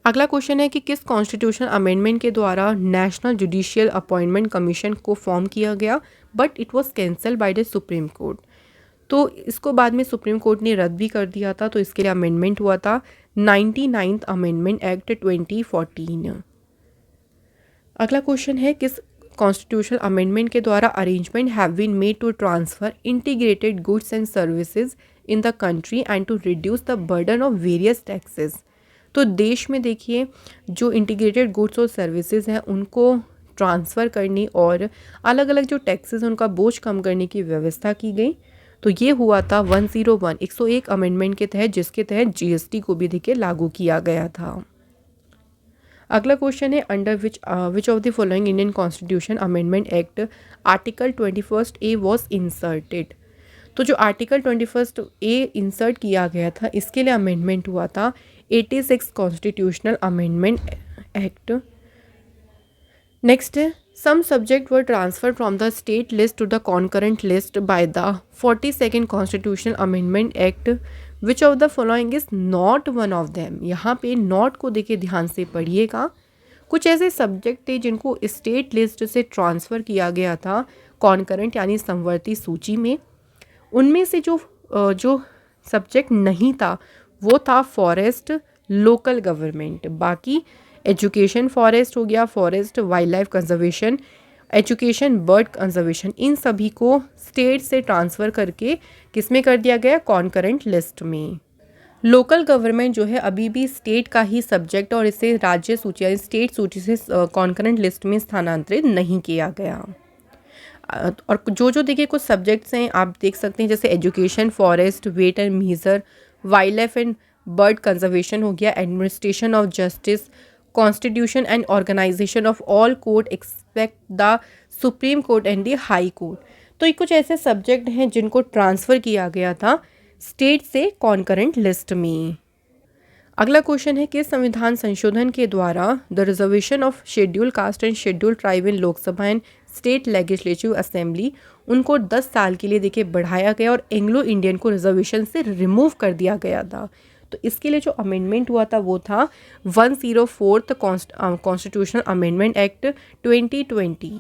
अगला क्वेश्चन है कि किस कॉन्स्टिट्यूशनल अमेंडमेंट के द्वारा नेशनल जुडिशियल अपॉइंटमेंट कमीशन को फॉर्म किया गया but it was cancel by the supreme court. तो इसको बाद में सुप्रीम कोर्ट ने रद्द भी कर दिया था, तो इसके लिए अमेंडमेंट हुआ था 99th अमेंडमेंट एक्ट 2014। अगला क्वेश्चन है, किस कॉन्स्टिट्यूशनल अमेंडमेंट के द्वारा arrangement have been made to transfer integrated goods and services in the country and to reduce the burden of various taxes. तो देश में देखिए जो इंटीग्रेटेड गुड्स और सर्विसेज हैं उनको ट्रांसफ़र करने और अलग अलग जो टैक्सेस हैं उनका बोझ कम करने की व्यवस्था की गई। तो ये हुआ था 101 अमेंडमेंट के तहत, जिसके तहत जीएसटी को भी देखिए लागू किया गया था। अगला क्वेश्चन है, under which of the following Indian constitution amendment act article 21A was inserted. तो जो आर्टिकल 21A इंसर्ट किया गया था इसके लिए अमेंडमेंट हुआ था 86 कॉन्स्टिट्यूशनल अमेंडमेंट एक्ट। नेक्स्ट है, some subject were transfer from the state list to the concurrent list by the 42nd constitutional amendment act, which of the following is not one of them. यहाँ पे not को देखिए ध्यान से पढ़िएगा। कुछ ऐसे सब्जेक्ट थे जिनको स्टेट लिस्ट से ट्रांसफ़र किया गया था कॉन्करेंट यानी समवर्ती सूची में। उनमें से जो सब्जेक्ट नहीं था वो था फॉरेस्ट, लोकल गवर्नमेंट। बाकी एजुकेशन फॉरेस्ट हो गया, forest wild life conservation, education bird conservation, इन सभी को स्टेट से ट्रांसफ़र करके किस में कर दिया गया? कॉन्करेंट लिस्ट में। लोकल गवर्नमेंट जो है अभी भी स्टेट का ही सब्जेक्ट और इसे राज्य सूची यानी स्टेट सूची से कॉन्करेंट लिस्ट में स्थानांतरित नहीं किया गया। और जो देखिए कुछ सब्जेक्ट्स हैं आप देख सकते हैं, जैसे education, forest, weight and measure, wild life and bird conservation हो गया, administration of justice, constitution and organisation of all court except the supreme court and the high court. तो ये कुछ ऐसे सब्जेक्ट हैं जिनको ट्रांसफ़र किया गया था स्टेट से कॉन्करेंट लिस्ट में। अगला क्वेश्चन है कि संविधान संशोधन के द्वारा the reservation of schedule caste and schedule tribe in Lok Sabha and state legislative assembly उनको 10 साल के लिए देखिए बढ़ाया गया और एंग्लो इंडियन को रिजर्वेशन से रिमूव कर दिया गया था। तो इसके लिए जो अमेंडमेंट हुआ था वो था 104th constitutional amendment act 2020।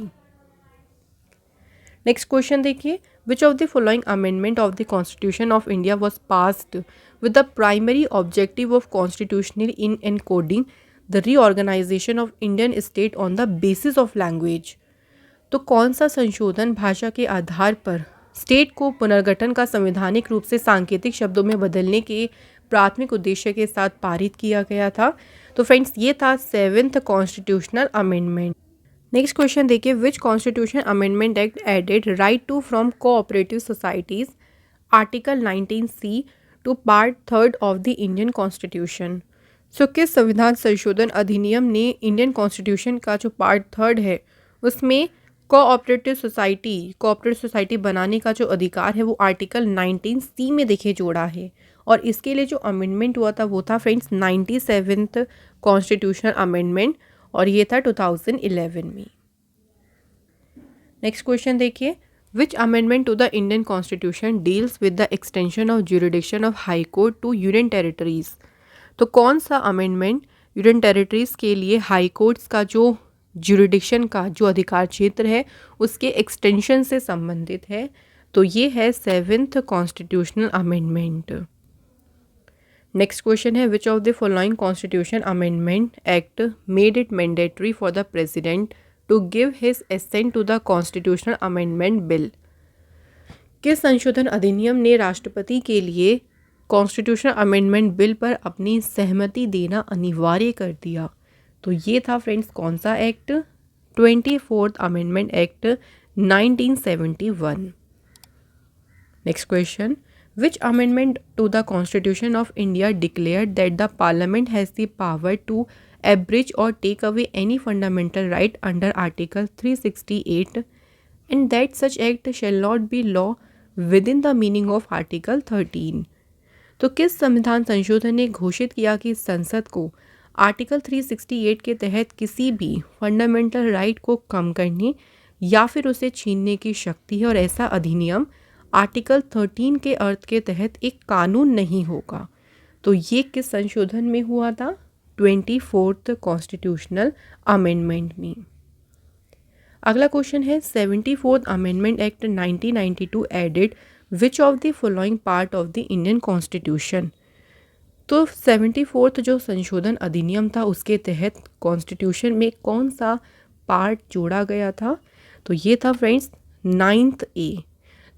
Next question देखिए, which of the following amendment of the constitution of India was passed with the primary objective of constitutional in encoding the reorganization of Indian state on the basis of language। तो कौन सा संशोधन भाषा के आधार पर state को पुनर्गठन का संवैधानिक रूप से सांकेतिक शब्दों में बदलने के प्राथमिक उद्देश्य के साथ पारित किया गया था? तो फ्रेंड्स ये था 7th constitutional amendment. Next question देखिए, which constitution amendment act added right to form cooperative societies article 19C to part 3 of the Indian constitution. So किस संविधान संशोधन अधिनियम ने इंडियन कॉन्स्टिट्यूशन का जो पार्ट 3 है उसमें कोऑपरेटिव सोसाइटी बनाने का जो अधिकार है वो आर्टिकल 19C में देखिए जोड़ा है। और इसके लिए जो अमेंडमेंट हुआ था वो था फ्रेंड्स 97th कॉन्स्टिट्यूशनल अमेंडमेंट और ये था 2011 में। नेक्स्ट क्वेश्चन देखिए, Which amendment to the Indian Constitution deals with the extension of jurisdiction of High Court to Union Territories? तो कौन सा अमेंडमेंट यूनियन टेरिटरीज के लिए हाई कोर्ट्स का जो जुरिडिक्शन का जो अधिकार क्षेत्र है उसके एक्सटेंशन से संबंधित है? तो ये है 7th constitutional amendment. Next question है, which of the following constitution amendment act made it mandatory for the president to give his assent to the constitutional amendment bill? किस संशोधन अधिनियम ने राष्ट्रपति के लिए कॉन्स्टिट्यूशनल अमेंडमेंट बिल पर अपनी सहमति देना अनिवार्य कर दिया? तो ये था फ्रेंड्स कौन सा act? 24th amendment act 1971। Next question, which amendment to the constitution of India declared that the parliament has the power to abridge or take away any fundamental right under Article 368 and that such act shall not be law with in the meaning of article 13। तो किस संविधान संशोधन ने घोषित किया कि संसद को आर्टिकल 368 के तहत किसी भी फंडामेंटल राइट को कम करने या फिर उसे छीनने की शक्ति है, और ऐसा अधिनियम आर्टिकल 13 के अर्थ के तहत एक कानून नहीं होगा। तो ये किस संशोधन में हुआ था? 24th कॉन्स्टिट्यूशनल अमेंडमेंट में। अगला क्वेश्चन है 74th amendment act 1992 added which of the following part of the Indian constitution. तो 74th जो संशोधन अधिनियम था उसके तहत कॉन्स्टिट्यूशन में कौन सा पार्ट जोड़ा गया था? तो ये था फ्रेंड्स 9th A।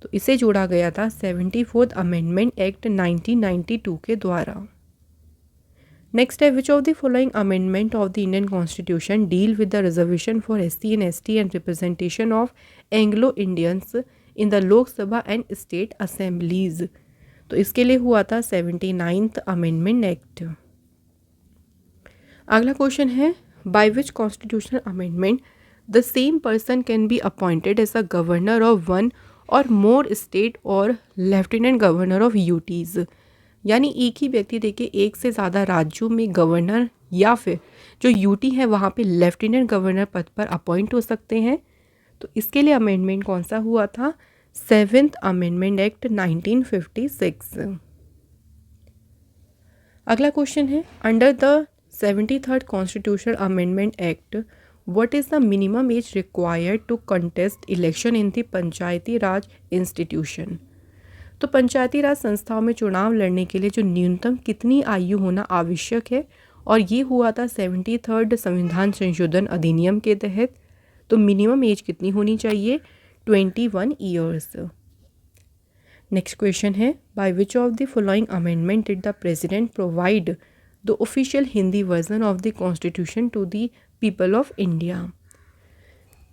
तो इसे जोड़ा गया था 74th अमेंडमेंट एक्ट 1992 के द्वारा। नेक्स्ट है which of the following amendment of the Indian constitution deal with the reservation for SC and ST and representation of Anglo Indians in the Lok Sabha and state assemblies. तो इसके लिए हुआ था 79th amendment act. अगला question है by which constitutional amendment the same person can be appointed as a governor of one or more state or lieutenant governor of UTs. यानी एक ही व्यक्ति देखिए एक से ज़्यादा राज्यों में गवर्नर या फिर जो यूटी है वहाँ पे लेफ्टिनेंट गवर्नर पद पर अपॉइंट हो सकते हैं। तो इसके लिए अमेंडमेंट कौन सा हुआ था? 7th amendment act 1956। अगला क्वेश्चन है under the 73rd constitutional amendment act what is the minimum age required to contest election in the Panchayati Raj institution. तो पंचायती राज संस्थाओं में चुनाव लड़ने के लिए जो न्यूनतम कितनी आयु होना आवश्यक है, और ये हुआ था 73rd संविधान संशोधन अधिनियम के तहत। तो मिनिमम एज कितनी होनी चाहिए? 21 ईयर्स। नेक्स्ट क्वेश्चन है by which of the following amendment did the president provide the official Hindi version of the constitution to the people of India.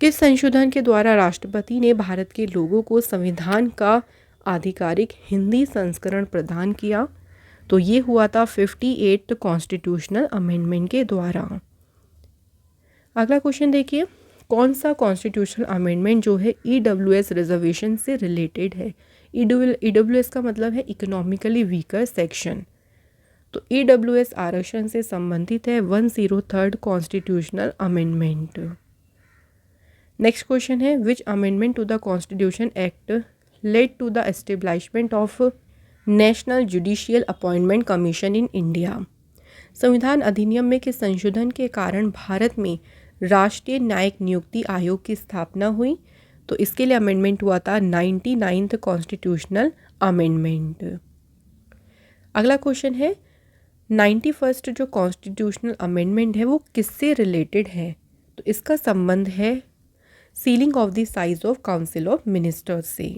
किस संशोधन के द्वारा राष्ट्रपति ने भारत के लोगों को संविधान का आधिकारिक हिंदी संस्करण प्रदान किया? तो ये हुआ था 58th कॉन्स्टिट्यूशनल अमेंडमेंट के द्वारा। अगला क्वेश्चन देखिए कौन सा कॉन्स्टिट्यूशनल अमेंडमेंट जो है EWS रिजर्वेशन से रिलेटेड है। EWS का मतलब है इकोनॉमिकली वीकर सेक्शन। तो EWS आरक्षण से संबंधित है 103rd constitutional amendment. Next question है which amendment to the constitution act led to the establishment of national judicial appointment commission in India. संविधान अधिनियम में किस संशोधन के कारण भारत में राष्ट्रीय न्यायिक नियुक्ति आयोग की स्थापना हुई? तो इसके लिए अमेंडमेंट हुआ था 99th कॉन्स्टिट्यूशनल अमेंडमेंट। अगला क्वेश्चन है 91st जो कॉन्स्टिट्यूशनल अमेंडमेंट है वो किससे रिलेटेड है? तो इसका संबंध है ceiling of the size of council of ministers से।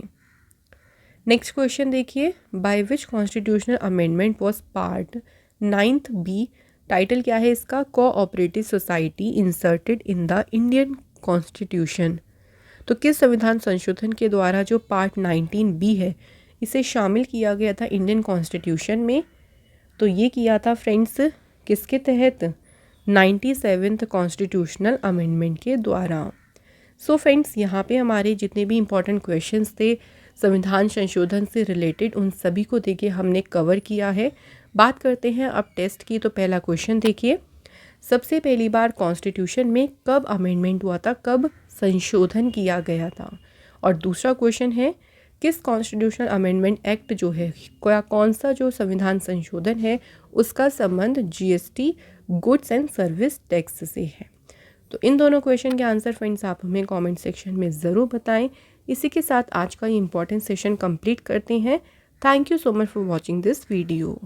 नेक्स्ट क्वेश्चन देखिए by which constitutional amendment was part 9th B। Title क्या है इसका? Cooperative society inserted in the Indian constitution. तो किस संविधान संशोधन के द्वारा जो पार्ट 19B है इसे शामिल किया गया था इंडियन कॉन्स्टिट्यूशन में? तो ये किया था फ्रेंड्स किसके तहत? 97th कॉन्स्टिट्यूशनल अमेंडमेंट के द्वारा। सो फ्रेंड्स यहाँ पे हमारे जितने भी इम्पॉर्टेंट क्वेश्चंस थे संविधान संशोधन से रिलेटेड उन सभी को देखिए हमने कवर किया है। बात करते हैं अब टेस्ट की। तो पहला क्वेश्चन देखिए सबसे पहली बार कॉन्स्टिट्यूशन में कब अमेंडमेंट हुआ था, कब संशोधन किया गया था? और दूसरा क्वेश्चन है किस कॉन्स्टिट्यूशनल अमेंडमेंट एक्ट जो है कौन सा जो संविधान संशोधन है उसका संबंध GST goods and service tax से है? तो इन दोनों क्वेश्चन के आंसर फ्रेंड्स आप हमें कमेंट सेक्शन में ज़रूर बताएं। इसी के साथ आज का ये इंपॉर्टेंट सेशन कंप्लीट करते हैं। Thank you so much for watching this video.